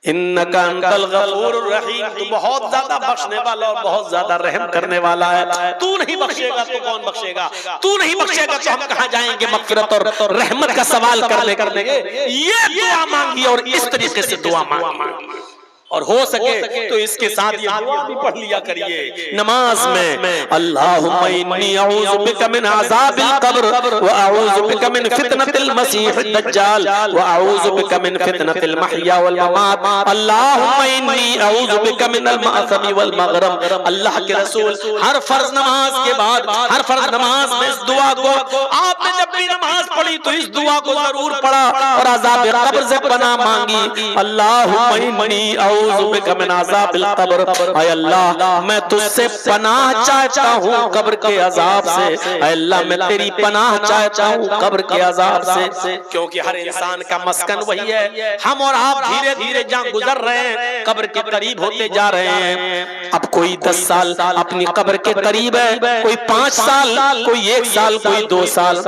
इन्नका अंतल गफूरुर रहीम, तू बहुत ज्यादा बख्शने वाला और बहुत ज्यादा रहम करने वाला है। तू नहीं बख्शेगा तो कौन बख्शेगा? तू नहीं बख्शेगा तो हम कहाँ जाएंगे मग़फ़िरत और रहमत का सवाल करने के? ये दुआ मांगी और इस तरीके से दुआ मांगी, और हो सके तो इसके साथ ये दुआ भी पढ़ लिया करिए नमाज में। अल्लाहुम्मा इन्नी अऊज़ु बिका मिन अज़ाबिल क़ब्र व अऊज़ु बिका मिन फितनतिल मसीहिद दज्जाल व अऊज़ु बिका मिन फितनतिल महया वल ममात। अल्लाहुम्मा इन्नी अऊज़ु बिका मिनल मअसमी वल मग़रम। अल्लाह के रसूल हर फर्ज नमाज के बाद, हर फर्ज नमाज में इस दुआ को, आपने जब भी नमाज पढ़ी तो इस दुआ को जरूर पढ़ा और अज़ाब क़ब्र से पनाह मांगी। अल्लाहुम्मा इन्नी अऊज़ु बिका मिन अज़ाबिल क़ब्र, आय अल्लाह मैं तुझसे पनाह चाहता हूँ कब्र के अजाब से। आय अल्लाह मैं तेरी पनाह चाहता हूँ कब्र के अजाब से, क्योंकि हर इंसान का मस्कन वही है। हम और आप धीरे धीरे जहाँ गुजर रहे हैं कब्र के करीब होते जा रहे हैं। अब कोई 10 साल अपनी कब्र के करीब है, कोई 5 साल, कोई 1 साल, कोई 2 साल।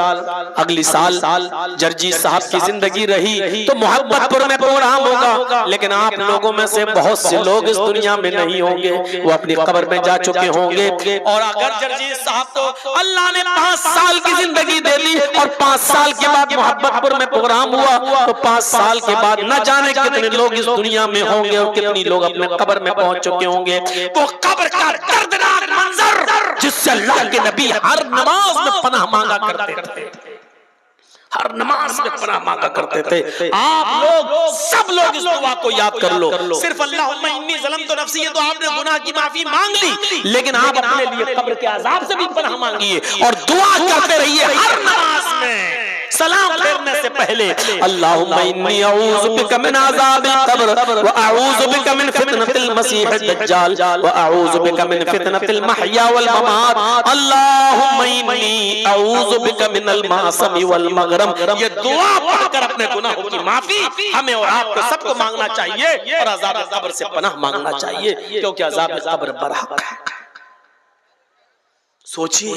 अगली साल जर्जी साहब की जिंदगी रही तो मोहब्बतपुर में प्रोग्राम होगा, लेकिन आप लोगों में से बहुत से लोग इस दुनिया में नहीं होंगे, वो अपनी कब्र में जा चुके होंगे। और अगर जर्जी साहब तो अल्लाह ने 5 साल की जिंदगी दे दी और 5 साल के बाद मोहब्बतपुर में प्रोग्राम हुआ तो 5 साल के बाद न जाने कितने लोग इस दुनिया में होंगे और कितनी लोग अपने कब्र में पहुंच चुके होंगे। वो कब्र का दर्दनाक मंजर जिससे अल्लाह के नबी हर नमाज में पनाह मांगा करते थे, हर नमाज में पनाह मांगा करते थे। आप लोग सब लोग इस दुआ को याद कर लो। सिर्फ अल्लाहुम्मा इन्नी ज़लमतु नफ्सी, ये तो आपने गुनाह की माफी मांग ली, लेकिन आप अपने लिए कब्र के अजाब से भी पनाह मांगिए और दुआ करते रहिए हर नमाज में। सलाम फेरने से पहले अल्लाहुम्मा इन्नी अऊज़ु बिका मिन अज़ाबिल क़ब्र व अऊज़ु बिका मिन फितनतिल मसीहिद दज्जाल व अऊज़ु बिका मिन फितनतिल महया वल ममात। अल्लाहुम्मा इन्नी अऊज़ु बिका मिनल मअसमी वल मग़रम। ये दुआ पढ़कर अपने गुनाहों की माफी हमें और आपको सबको मांगना चाहिए और अज़ाब क़ब्र से पनाह मांगना चाहिए, क्योंकि अज़ाब क़ब्र बरहक है। सोचिए,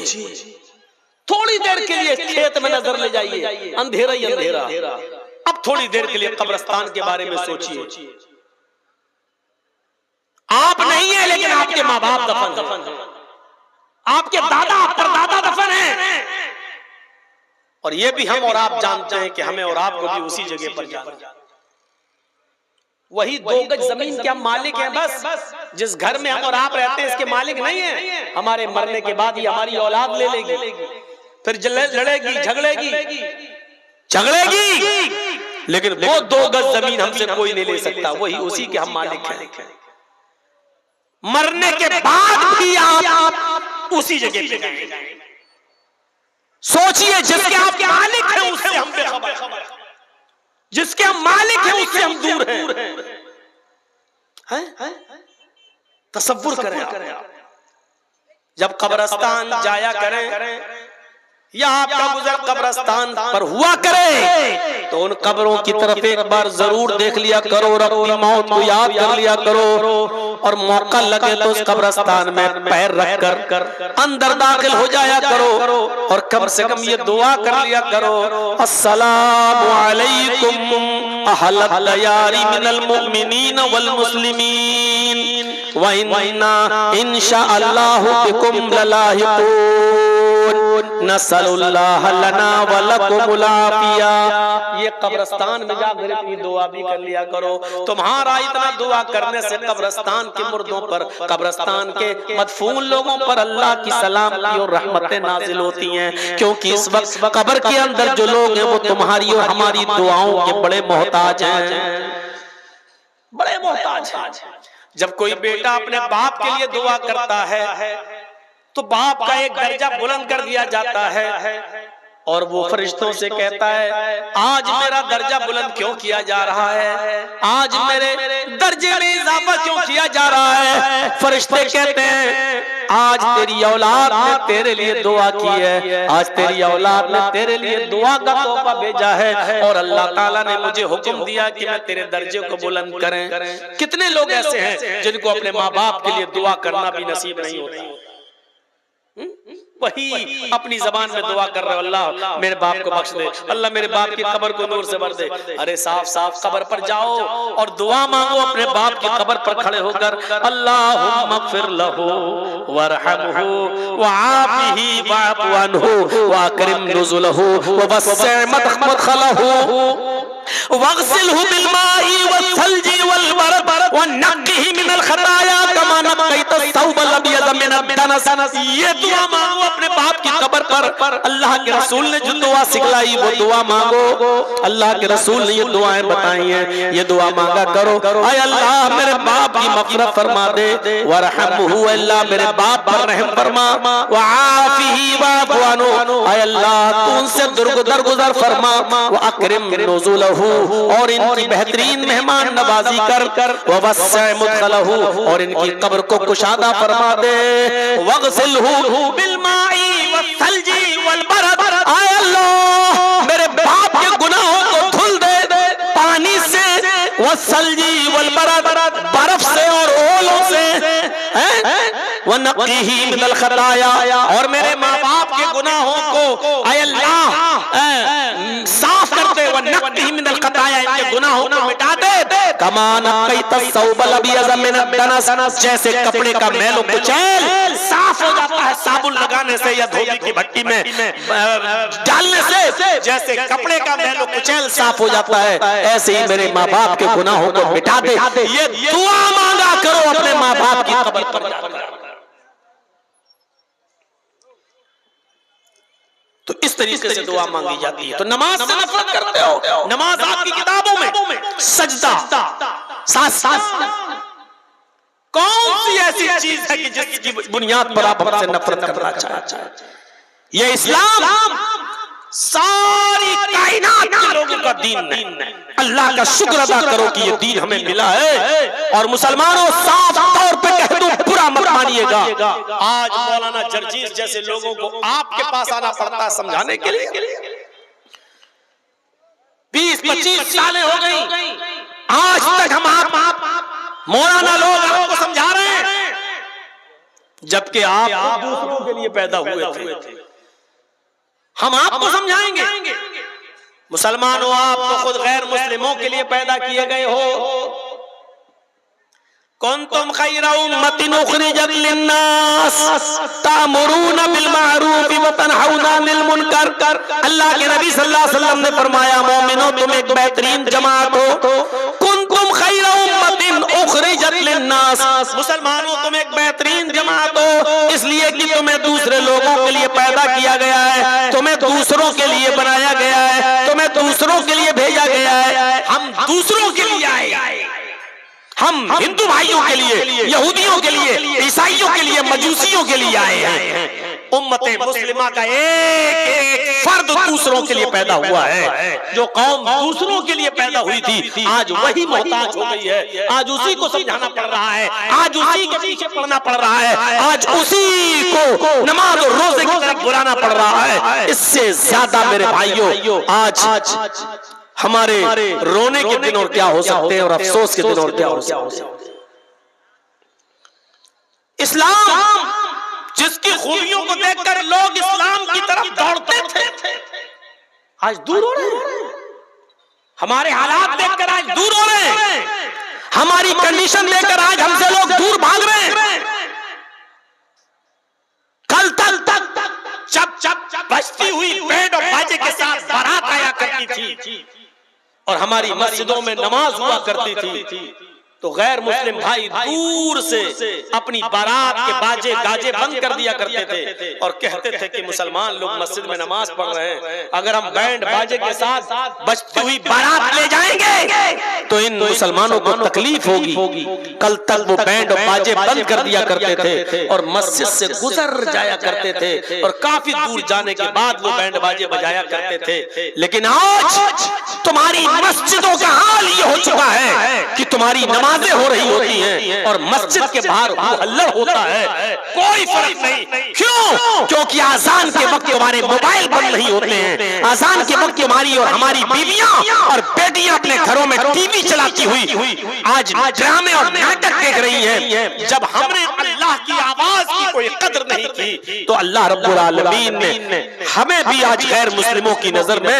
थोड़ी देर के लिए खेत में नजर ले जाइए, अंधेरा ही अंधेरा। अब थोड़ी देर के लिए कब्रिस्तान के बारे में सोचिए। आप नहीं है लेकिन आपके माँ बाप दफन है, आपके दादा परदादा दफन है, और ये भी हम और आप जानते हैं कि हमें और आपको भी उसी जगह पर जाना। वही 2 गज जमीन के हम मालिक हैं बस। जिस घर में हम और आप रहते हैं इसके मालिक नहीं है। हमारे मरने के बाद ही हमारी औलाद ले लेगी, फिर लड़ेगी, झगड़ेगी, लेकिन वो 2 गज जमीन हमसे कोई नहीं ले सकता। वही उसी के हम मालिक हैं। मरने के बाद भी आप उसी जगह पे जाएंगे। सोचिए, जिसके आप मालिक हैं उससे हम बेखबर, जिसके हम मालिक हैं उससे हम दूर हैं। तसव्वुर करें, जब कब्रिस्तान जाया करें या आपका गुजर कब्रिस्तान पर हुआ करे तो उन कब्रों की तरफ एक बार जरूर देख लिया करो, अपनी मौत को याद कर लिया करो, और मौका लगे तो उस कब्रिस्तान में पैर रख कर अंदर दाखिल हो जाया करो, और कम से कम ये दुआ कर लिया करो, अस्सलामु अलैकुम अहलद दयारी मिनल मुमिनीन वल मुस्लिमीन व इन्ना इंशाअल्लाहु बिकुम ललाहिकून नसअलुल्लाह लना व लकुमुल आफिया। ये कब्रिस्तान में जाकर अपनी दुआ भी कर लिया करो। तुम्हारा इतना दुआ करने से कब्रिस्तान के मुर्दों पर, कब्रिस्तान के मदफून लोगों पर अल्लाह की सलामती और रहमतें नाजिल होती हैं, क्योंकि इस वक्त कब्र के अंदर जो लोग हैं वो तुम्हारी और हमारी दुआओं के बड़े मोहताज हैं, बड़े मोहताज हैं। जब कोई बेटा अपने बाप के लिए दुआ करता है तो बाप का एक दर्जा बुलंद कर दिया जाता है, और वो फरिश्तों से कहता है आज मेरा दर्जा बुलंद क्यों किया जा रहा है, आज मेरे दर्जे में इजाफा क्यों किया जा रहा है। फरिश्ते कहते हैं आज तेरी औलाद ने तेरे लिए दुआ की है, आज तेरी औलाद ने तेरे लिए दुआ का तोहफा भेजा है, और अल्लाह ताला ने मुझे हुक्म दिया कि मैं तेरे दर्जे को बुलंद करें। कितने लोग ऐसे हैं जिनको अपने माँ बाप के लिए दुआ करना भी नसीब नहीं होता। वही अपनी जबान में दुआ कर रहे हो, अल्लाह मेरे बाप को बख्श दे, अल्लाह मेरे बाप की कब्र को नूर से भर दे। अरे साफ साफ कब्र पर जाओ और दुआ मांगो अपने बाप की कब्र पर खड़े होकर, अल्लाहुम्मा फ़िर लहू वरहमहू वआफ़िही वअफ़ु अन्हु वअकरिम नुज़ुलहू ववस्सिअ मदखलहू वग़सिलहू बिलमाई वस्सल्जी वलबरद वनक़्क़िही मिनल ख़ताया कमा नक़्क़ैत अस-सौबल अब्यज़ मिनद दनस। ये दुआ मांगो अपने बाप की कब्र पर। अल्लाह के रसूल ने जो दुआ सिखलाई वो दुआ मांगो, अल्लाह के रसूल ने ये दुआएं बताई हैं, ये दुआ मांगा करो। आय अल्लाह मेरे बाप की मग़फ़िरत फरमा दे, वरहमहू अल्लाह मेरे बाप पर रहम फरमा, वआफ़िही वअफ़ु अन्हु आय अल्लाह तू उनसे दरगुजर फरमा, वअकरिम नुज़ुलहू और इनकी बेहतरीन मेहमान नवाजी कर, ववस्सिअ मुदखलहू और इनकी कब्र को कुशादा फरमा दे, वग़सिलहू बिलमाई वस्सल्जी वलबरद आय अल्लाह मेरे बाप के गुनाहों को धुल दे पानी से, वस्सल्जी वलबरद बर्फ से और ओलों से, वनक़्क़िही मिनल ख़ताया और मेरे माँ बाप के गुनाहों को आय अल्लाह साफ कर दे, वनक़्क़िही मिनल ख़ताया इनके गुनाहों को मिटा दे, कमा नक़्क़ैत अस-सौबल अब्यज़ मिनद दनस जैसे कपड़े का मैल और कुचैल साफ हो जाता है साबुन लगाने से या धोबी की भट्टी में डालने से, जैसे कपड़े का मैल और कुचैल साफ हो जाता है, ऐसे ही मेरे माँ बाप के गुनाहों को मिटा दे। ये दुआ मांगा करो अपने माँ बाप की कब्र पर जाकर। तो इस तरीके से दुआ मांगी जाती है। तो नमाज से नफरत करते हो, नमाज आपकी किताबों में सजदा सास कौन सी ऐसी चीज है कि जिसकी बुनियाद पर आप हमसे नफरत करना चाहते हैं? ये इस्लाम सारी कायनात के लोगों का दीन है। अल्लाह का शुक्र अदा करो कि ये दीन हमें मिला है, और मुसलमानों साफ तौर पे कह दूं बुरा मत मानिएगा। आज मौलाना जर्जीस जैसे लोगों को आपके पास आना पड़ता है समझाने के लिए। 20-25 सालें हो गई, आज तक हम आप मौलाना लोग आपको समझा रहे हैं, जबकि आप दूसरों के लिए पैदा हुए थे। हम आपको समझाएंगे, मुसलमानों आप तो खुद गैर मुस्लिमों के लिए पैदा किए गए हो। कुंतुम खैरा उम्मतिन उखरिजत लिन्नास तामुरूना बिल मारूफ व तनहौना अनिल मुनकर। अल्लाह के नबी सल्लल्लाहु अलैहि वसल्लम ने फरमाया, मोमिनो तुम एक बेहतरीन जमात हो। कुंतुम खैरा उम्मतिन उखरिजत लिन्नास, मुसलमानों तुम एक बेहतरीन जमात हो इसलिए कि तुम्हें दूसरे लोगों के लिए पैदा किया गया है, तुम्हें दूसरों के लिए बनाया गया है, तुम्हें दूसरों के लिए भेजा गया है। हम दूसरों के लिए आए, हम हिंदू भाइयों के लिए, यहूदियों के लिए, ईसाइयों के लिए, मजूसियों के लिए आए हैं। उम्मते मुस्लिमा का एक फर्द दूसरों के लिए पैदा हुआ है। जो कौम दूसरों के लिए पैदा हुई थी आज वही मोहताज हो गई है। आज उसी को समझाना पड़ रहा है, आज उसी के पीछे पड़ना पड़ रहा है, आज उसी को नमाज और रोजे की तरफ बुलाना पड़ रहा है। इससे ज्यादा मेरे भाइयों आज हमारे रोने के दिन और क्या हो सकते हैं और अफसोस के दिन और क्या हो सकते हैं। इस्लाम जिसकी खूबियों को देखकर लोग इस्लाम की तरफ दौड़ते थे आज दूर हो रहे हैं। हमारे हालात देखकर आज दूर हो रहे हैं, हमारी कंडीशन देखकर आज हमसे लोग दूर भाग रहे हैं। कल तक जब बजती हुई बैंड और बाजे के साथ बारात आया करती थी और हमारी मस्जिदों में नमाज हुआ करती थी, तो गैर मुस्लिम भाई दूर से अपनी बारात के बाजे गाजे बंद कर दिया करते थे और कहते थे कि मुसलमान लोग मस्जिद में नमाज पढ़ रहे हैं, अगर हम बैंड बाजे के साथ बजती हुई बारात ले जाएंगे तो इन मुसलमानों को तकलीफ होगी। कल तक वो बैंड और बाजे बंद कर दिया करते थे और मस्जिद से गुजर जाया करते थे और काफी दूर जाने के बाद वो बैंड बाजे बजाया करते थे। लेकिन आज तुम्हारी मस्जिदों का हाल ये हो चुका है कि तुम्हारी नमाजें हो रही होती हैं और मस्जिद के बाहर हल्ला होता है, कोई फर्क नहीं। क्यों? क्योंकि आजान के वक्त हमारे मोबाइल बंद नहीं होते हैं। आजान के वक्त हमारी और हमारी बीवियां और बेटियां अपने घरों में टीवी चलाती हुई आज ड्रामे और नाटक देख रही हैं। जब हमने अल्लाह की आवाज की कोई कदर नहीं की तो अल्लाह रब्बुल आलमीन ने हमें भी आज गैर मुस्लिमों की नजर में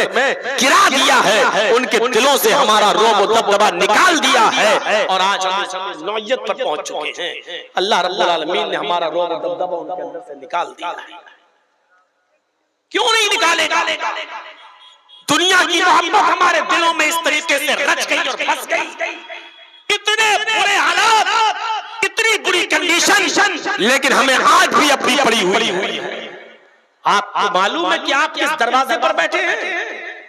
गिरा दिया है, उनके दिलों से हमारा रोब और दबदबा निकाल दिया है और आज हम नौयत पर पहुंच चुके हैं। अल्लाह रब्बुल आलमीन ने हमारा रोब और दबदबा उनके अंदर से निकाल दिया है। क्यों नहीं निकालेगा? दुनिया की मोहब्बत हमारे दिलों में इस तरीके से रच गई और फंस गई, इतने बुरे हालात, इतनी बुरी कंडीशन, लेकिन हमें आज भी अपनी पड़ी हुई है। आपको मालूम है कि आप किस दरवाजे पर बैठे हैं?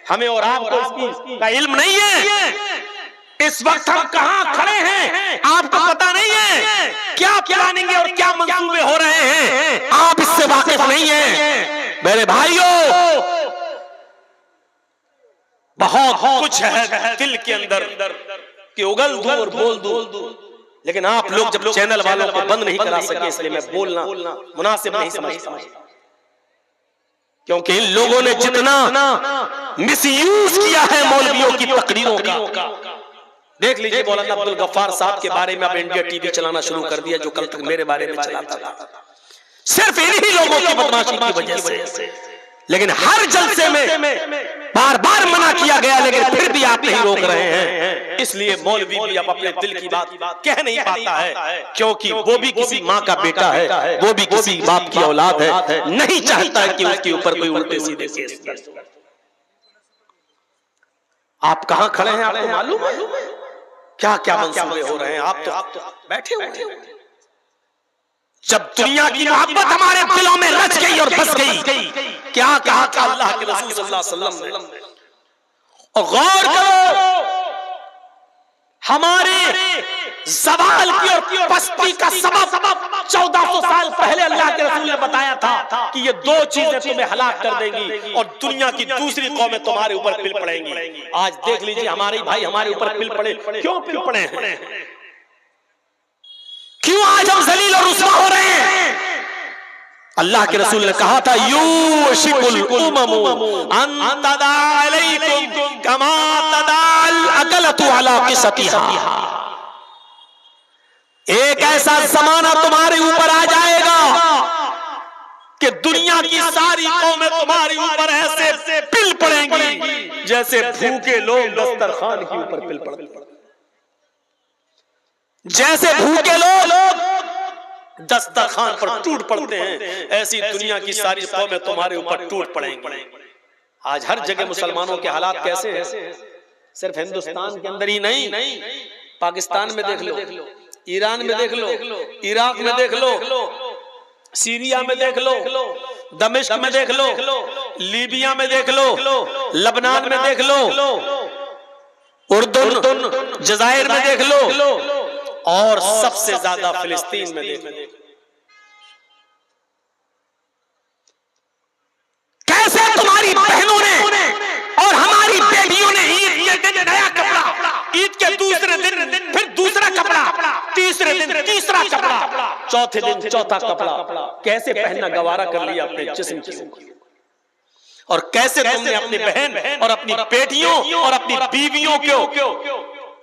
हमें और आपको इसका इल्म नहीं है। इस वक्त हम कहां खड़े हैं आपको पता नहीं है। क्या प्लानिंग और क्या मंसूबे हो रहे हैं आप इससे वाकिफ नहीं है। मेरे भाइयों, बहुत कुछ है दिल के अंदर कि उगल दूं और बोल दूं, लेकिन आप लोग जब चैनल वालों को बंद नहीं करा सके इसलिए मैं बोलना मुनासिब नहीं समझता। क्योंकि इन लोगों ने जितना मिसयूज किया है मौलवियों की तकरीरों का। देख लीजिए मौलाना अब्दुल गफ्फार साहब के बारे में अब इंडिया टीवी चलाना शुरू कर दिया, जो कल तक मेरे बारे में चलाता था, सिर्फ इन्हीं लोगों की बदमाशी की वजह से। लेकिन हर जलसे में बार बार मना किया गया, लेकिन फिर भी आप नहीं रोक रहे हैं। इसलिए मौलवी भी अब अपने दिल की बात कह नहीं पाता है, क्योंकि वो भी किसी माँ का बेटा है, वो भी किसी बाप की औलाद है, नहीं चाहता है कि उसके ऊपर कोई उल्टे सीधे केस करे। आप कहां खड़े हैं आपको मालूम है? क्या क्या मंसूबे हो रहे हैं? आप तो बैठे हुए हैं। जब दुनिया की मोहब्बत हमारे दिलों में रच गई और बस गई, क्या कहा था अल्लाह के रसूल सल्लल्लाहु अलैहि वसल्लम ने? और गौर करो, हमारे ज़वाल की और पस्ती का सबब 1400 साल पहले अल्लाह के रसूल ने बताया था कि ये दो चीजें तुम्हें हलाक कर देंगी और दुनिया की दूसरी कौमें तुम्हारे ऊपर पिल पड़ेंगी। आज देख लीजिए हमारे भाई हमारे ऊपर पिल पड़े, क्यों पिल पड़े हैं? क्यों आज हम जलील और रुस्वा हो रहे हैं? अल्लाह के रसूल ने कहा था यूशिकुल उममु अन तदा अलैकुम कमा तदाल अकलतु अला क़िसतिहा। एक ऐसा जमाना तुम्हारे ऊपर आ जाएगा कि दुनिया की सारी कौमें तुम्हारे ऊपर ऐसे पिल पड़ेंगी जैसे भूखे लोग दस्तरखान के ऊपर पिल पड़ते, जैसे भूखे लोग दस्तरखान पर टूट पड़ते हैं, ऐसी दुनिया की सारी कौमें तुम्हारे ऊपर टूट पड़ेंगी। आज हर जगह मुसलमानों के हालात कैसे हैं? सिर्फ हिंदुस्तान के अंदर ही नहीं, पाकिस्तान में देख लो, ईरान में देख लो, इराक में देख लो, सीरिया में देख लो, दमिश्क में देख लो, लीबिया में देख लो, लबनान में देख लो, उर्दुन जजायर में देख लो, और सबसे ज्यादा फिलिस्तीन में देख लो। कैसे तुम्हारी बहनों ने और हमारी बेटियों ने ईद के दिन नया कपड़ा, ईद के दूसरे दिन फिर दूसरा कपड़ा, तीसरे दिन तीसरा कपड़ा, चौथे दिन चौथा कपड़ा, कैसे पहनना गवारा कर लिया अपने जिस्म की। और कैसे तुमने अपनी बहन और अपनी बेटियों और अपनी बीवियों को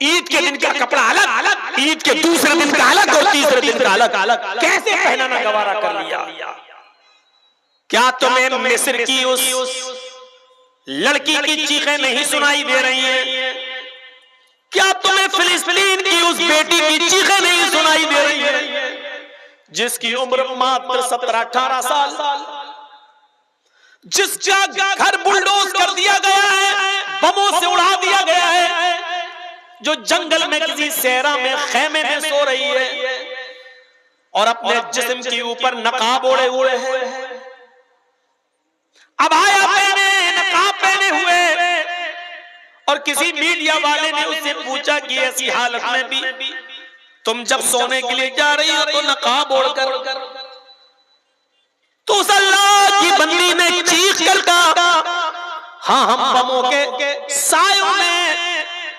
ईद के दिन का कपड़ा अलग, ईद के दूसरे दिन का अलग और तीसरे दिन का अलग, कैसे पहनाना गवारा कर लिया। क्या तुम्हें मिस्र की उस लड़की की चीखें नहीं सुनाई दे रही हैं? क्या तुम्हें फिलिस्तीन की उस बेटी की चीखें नहीं सुनाई दे रही हैं जिसकी उम्र मात्र 17-18 साल, जिसका घर बुलडोज कर दिया गया है, बमों से उड़ा दिया गया है, जो जंगल में किसी सहरा में खेमे में सो रही है और अपने जिस्म के ऊपर नकाब ओढ़े हुए है, अबाया पहने, नकाब पहने हुए, और किसी मीडिया वाले ने उससे पूछा कि ऐसी हालत में भी तुम जब सोने के लिए जा रही हो तो नकाब ओढ़कर, तो उस अल्लाह की बंदी ने चीख कर कहा, हाँ हम बमों के सायों में,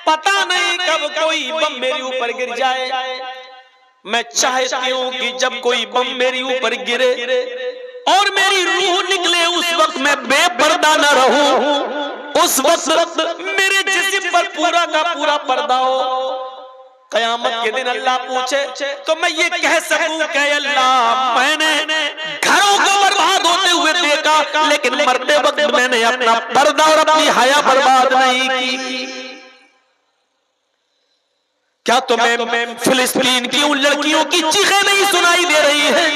पता नहीं कब कोई बम मेरे ऊपर गिर जाए, मैं चाहती हूं कि जब कोई बम मेरे ऊपर गिरे और मेरी रूह निकले, उस वक्त मैं बेपर्दा न रहूं, उस वक्त मेरे जिस्म पर पूरा का पूरा पर्दा हो। कयामत के दिन अल्लाह पूछे तो मैं ये कह सकूं कि अल्लाह मैंने घरों को बर्बाद होते हुए देखा, लेकिन मरते वक्त मैंने अपना पर्दा और अपनी हया बर्बाद नहीं की। क्या तुम्हें फिलिस्तीन की उन लड़कियों की चीखें नहीं सुनाई दे रही है?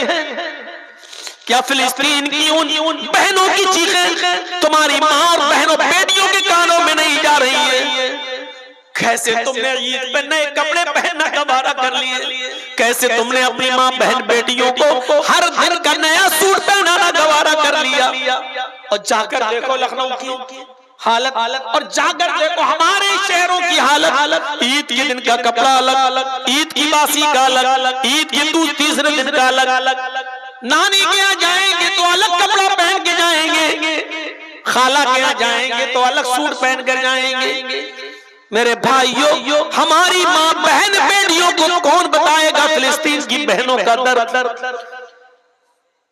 क्या फिलिस्तीन की उन बहनों की चीखें तुम्हारी मां और बहनों बेटियों के कानों में नहीं जा रही है? कैसे तुमने ईद पे नए कपड़े पहनना गवारा कर लिए, कैसे तुमने अपनी मां बहन बेटियों को हर दिन का नया सूट पहनाना गवारा कर लिया। और जाकर देखो लखनऊ की हालत, और जाकर देखो हमारे शहरों की हालत, ईद के दिन का कपड़ा अलग, ईद की बासी का अलग, ईद के तीसरे दिन का अलग, नानी के यहाँ जाएंगे तो अलग कपड़ा पहन के जाएंगे, खाला के यहाँ जाएंगे तो अलग सूट पहन कर जाएंगे। मेरे भाइयों, हमारी माँ बहन बेटियों को कौन बताएगा फिलिस्तीन की बहनों का दर्द?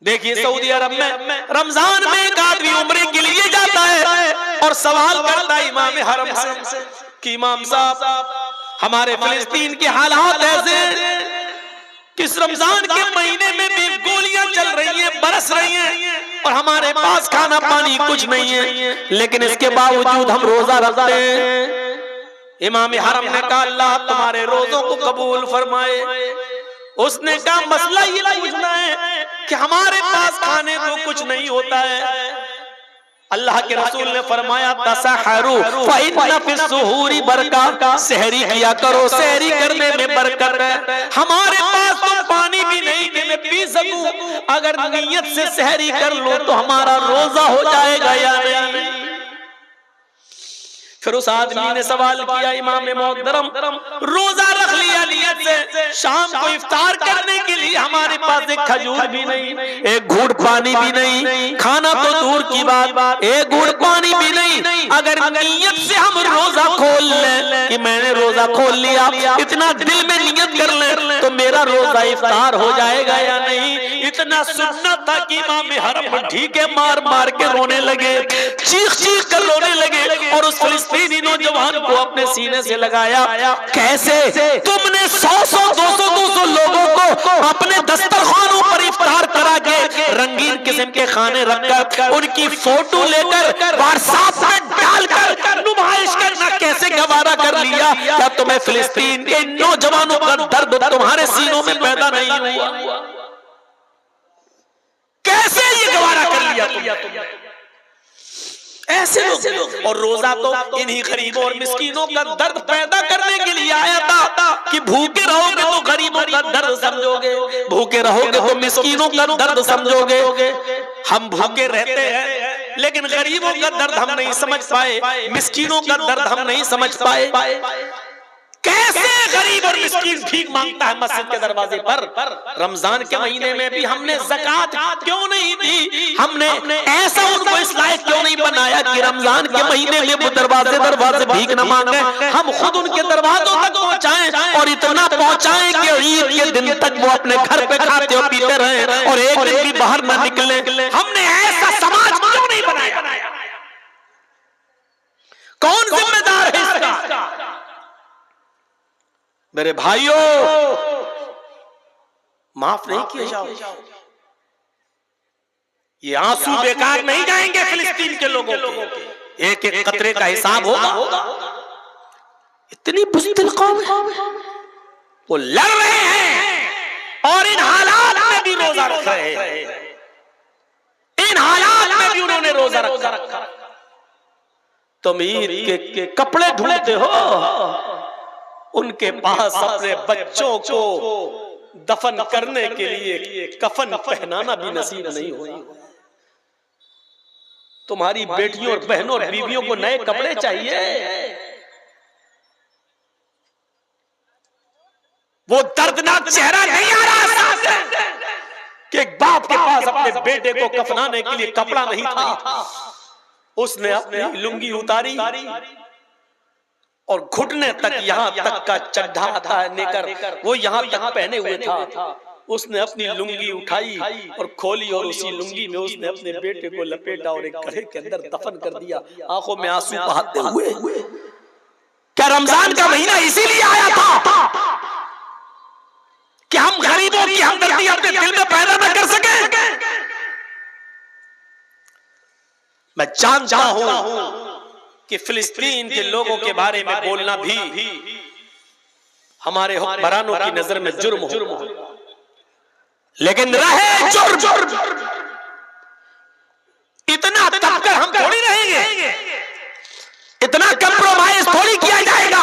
देखिए सऊदी अरब में रमजान में एक आदमी उम्रे के लिए जाता है और सवाल करता है इमाम हरम से कि इमाम साहब हमारे फिलिस्तीन के हालात ऐसे किस रमजान के महीने में भी गोलियां चल रही हैं, बरस रही हैं, और हमारे पास खाना पानी कुछ नहीं है, लेकिन इसके बावजूद हम रोजा रखते हैं। इमाम हरम ने कहा अल्लाह तुम्हारे रोजों को कबूल फरमाए। उसने कहा मसला ये पूछना है कि हमारे पास खाने को कुछ नहीं होता है। अल्लाह के रसूल ने फरमाया तसहरू फइन्ना फिस्सुहूरी बरका, सहरी किया करो, सहरी करने में बरकत है। हमारे पास तो पानी भी नहीं कि मैं पी सकूं, अगर नियत से सहरी कर लो तो हमारा रोजा हो जाएगा या नहीं। फिर उस आदमी ने सवाल किया इमाम मोहतरम रोजा रख लिया नियत से, शाम को इफ्तार करने के लिए हमारे पास एक खजूर भी नहीं, एक घूंट पानी भी नहीं, खाना तो दूर की बात, एक घूंट पानी भी नहीं, अगर नीयत से हम रोजा खोल लें कि मैंने रोजा खोल लिया, इतना दिल में नियत कर लें तो मेरा रोजा इफ्तार हो जाएगा या नहीं। इतना सुन्नत था कि इमाम हरम ढीके मार मार के रोने लगे, चीख चीख कर रोने लगे और उस फिलिस्तीनी नौजवान को अपने सीने से लगाया। कैसे तुमने 100-200 लोगों को अपने दस्तरखानों पर इफ्तार करा के रंगीन किस्म के खाने रखकर उनकी फोटो लेकर व्हाट्सएप में डालकर नुमाइश करना कैसे गवारा कर लिया? क्या तुम्हें फिलिस्तीन के नौजवानों का दर्द तुम्हारे सीनों में पैदा नहीं हुआ? कैसे ये गवारा कर लिया तुमने? ऐसे लोग। और रोजा तो इन्हीं गरीबों और मिस्कीनों का दर्द पैदा करने के लिए आया था कि भूखे रहोगे तो गरीबों का दर्द समझोगे, भूखे रहोगे तो मिस्कीनों का दर्द समझोगे। हम भूखे रहते हैं लेकिन गरीबों का दर्द हम नहीं समझ पाए, मिस्कीनों का दर्द हम नहीं समझ पाए। कैसे गरीब और मिस्कीन भीख मांगता है मस्जिद के दरवाजे पर? रमजान के महीने में भी हमने ज़कात क्यों नहीं दी? हमने ऐसा उनको इस लायक क्यों नहीं बनाया कि रमजान के महीने में वो दरवाजे भीख न मांगे? हम खुद उनके दरवाजों तक पहुंचाएं और इतना पहुंचाएं कि ईद के दिन तक वो अपने घर पे खाते और पीते रहे और एक दिन भी बाहर न निकले। हमने ऐसा समाज क्यों नहीं बनाया? कौन जिम्मेदार है इसका? मेरे भाइयों, माफ नहीं किए जाओ। ये आंसू बेकार नहीं जाएंगे फिलिस्तीन के लोगों के। एक एक कतरे का हिसाब होगा। इतनी बुज़दिल कौम है, वो लड़ रहे हैं और इन हालात में भी रोजा रख रहे हैं। इन हालात में भी उन्होंने रोजा रखा। तुम ईद के कपड़े ढूंढते हो, उनके पास अपने बच्चों को दफन करने के लिए कफन पहनाना भी नसीब नहीं हुई। तुम्हारी बेटियों और बहनों और बीवियों को नए कपड़े चाहिए। वो दर्दनाक चेहरा नहीं आ रहा सामने कि एक बाप के पास अपने बेटे को कफनाने के लिए कपड़ा नहीं था। उसने अपनी लुंगी उतारी और घुटने तक, यहाँ तक का चड्ढा आता है नेकर, वो यहाँ तक पहने हुए था। उसने अपनी लुंगी उठाई और खोली और उसी लुंगी में उसने अपने बेटे को लपेटा और एक गड्ढे के अंदर दफन कर दिया, आंखों में आंसू बहाते हुए। क्या रमजान का महीना इसीलिए आया था कि हम गरीबों की हमदर्दी अपने दिल में पैदा न कर सके? मैं जानता हूं कि फिलिस्तीन के लोगों के बारे में बोलना भी हमारे हुक्मरानों की नजर में जुर्म हो, लेकिन रहे जुर्म, इतना दबकर हम थोड़ी रहेंगे, इतना कंप्रोमाइज थोड़ी किया जाएगा।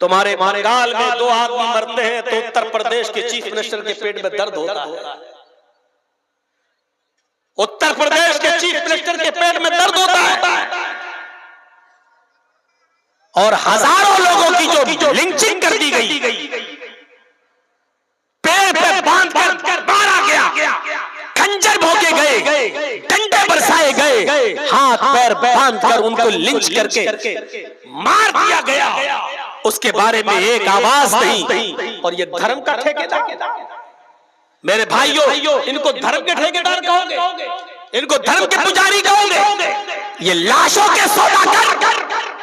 तुम्हारे गाल में 2 आदमी मरते हैं तो उत्तर प्रदेश के चीफ मिनिस्टर के पेट में दर्द होता है। उत्तर प्रदेश के चीफ मिनिस्टर के पेट में दर्द होता है और हजारों लोगों की जो लिंचिंग कर दी गई, पेड़ पे बांध कर मारा गया, खंजर भोंके गए, डंडे बरसाए गए, हाथ पैर बांध कर उनको लिंच करके मार दिया गया। उसके बारे में एक आवाज नहीं। और ये धर्म का ठेकेदार? मेरे भाइयों, इनको धर्म के ठेकेदार कहोगे? इनको धर्म के पुजारी कहोगे? ये लाशों के सौदागर,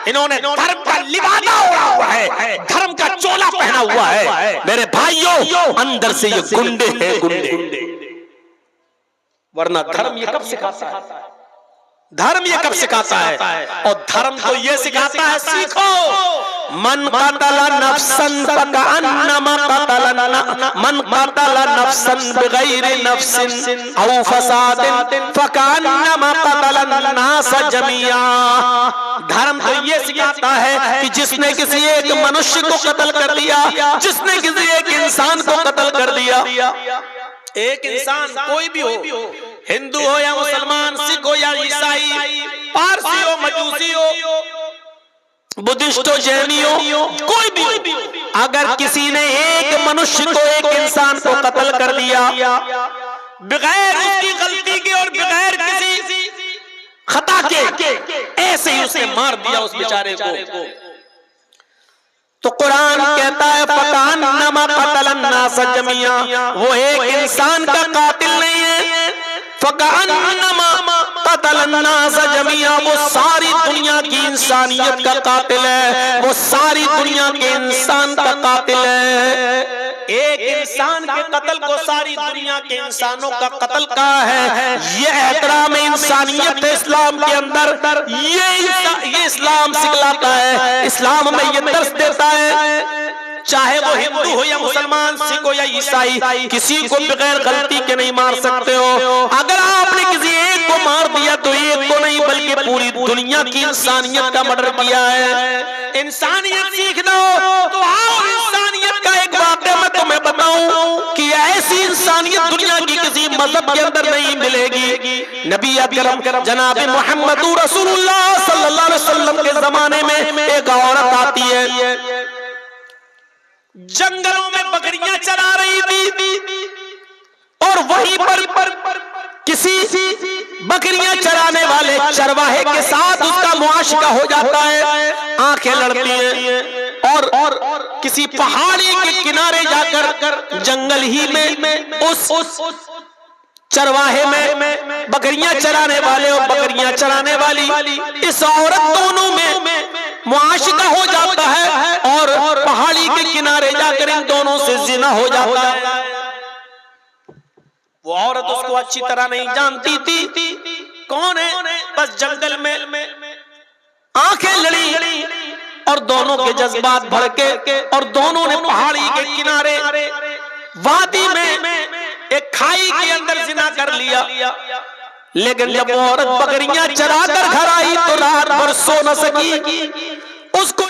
इन्होंने धर्म का लिबादा ओढ़ा हुआ है, धर्म का चोला पहना हुआ है। मेरे भाइयों, अंदर से ये गुंडे हैं, गुंडे। वरना धर्म ये कब सिखाता है? धर्म ये कब सिखाता है? और धर्म तो ये सिखाता है, सीखो। मन कतल नफ्सन फकअन्नमा नफ्सन बिगैरि नफ्सिन औ फसादिन फकअन्नमा कतल अन्नास जमीआ। धर्म तो ये सिखाता है कि जिसने किसी एक मनुष्य को कत्ल कर दिया, जिसने किसी एक इंसान को कत्ल कर दिया, एक इंसान कोई भी हो, हिंदू हो या मुसलमान, सिख हो या ईसाई, पारसी हो, मजूसी हो, बुद्धिस्ट हो, जैनी हो, कोई भी हो, अगर किसी ने एक मनुष्य को, एक इंसान को कत्ल कर दिया बगैर उसकी गलती के और बगैर किसी खता के ऐसे ही उसने मार दिया उस बेचारे को। तो कुरान कहता है फकान्नमा क़तलन्नास जमीआ, वो एक इंसान का कातिल नहीं है, फकान्नमा क़तलन्नास जमीआ, वो सारी दुनिया की इंसानियत का कातिल है, वो सारी दुनिया के इंसान का कातिल है। एक इंसान के कत्ल को सारी दुनिया के इंसानों का कत्ल कहा है। ये एहतराम इंसानियत है इस्लाम के अंदर, ये इस्लाम सिखलाता है, इस्लाम में ये दर्स देता है। चाहे वो हिंदू हो या मुसलमान, सिख हो या ईसाई, किसी को बगैर गलती के नहीं मार सकते हो। अगर आपने किसी एक को मार दिया तो एक को नहीं बल्कि पूरी दुनिया की इंसानियत का मर्डर किया है। इंसानियत सीखना हो तो आओ, इंसानियत का एक वाक़या मैं तुम्हें बताऊं कि ऐसी इंसानियत दुनिया की किसी मजहब के अंदर नहीं मिलेगी। नबी अकरम जनाब मोहम्मद रसूलुल्लाह सल्लल्लाहु अलैहि वसल्लम के जमाने में एक औरत आती है, जंगलों में बकरियां चरा रही थी और वहीं पर किसी बकरियां चराने वाले चरवाहे के साथ उसका मुआशिका हो जाता है, आंखें लड़ती हैं और किसी पहाड़ी के किनारे जाकर जंगल ही में उस चरवाहे में बकरियां चराने वाले और बकरियां चराने वाली इस औरत दोनों में मुआशिका हो जाता है और पहाड़ी के किनारे जाकर इन दोनों से जिना हो जाता है। वो औरत उसको अच्छी तरह नहीं जानती थी कौन है, बस जंगल में आंखें लड़ी और दोनों के जज्बात भड़के और दोनों ने पहाड़ी के किनारे वादी में एक खाई के अंदर जिना कर लिया। लेकिन जब वो औरत बकरियां चरा कर घर आई तो रात भर सो न सकी, उसको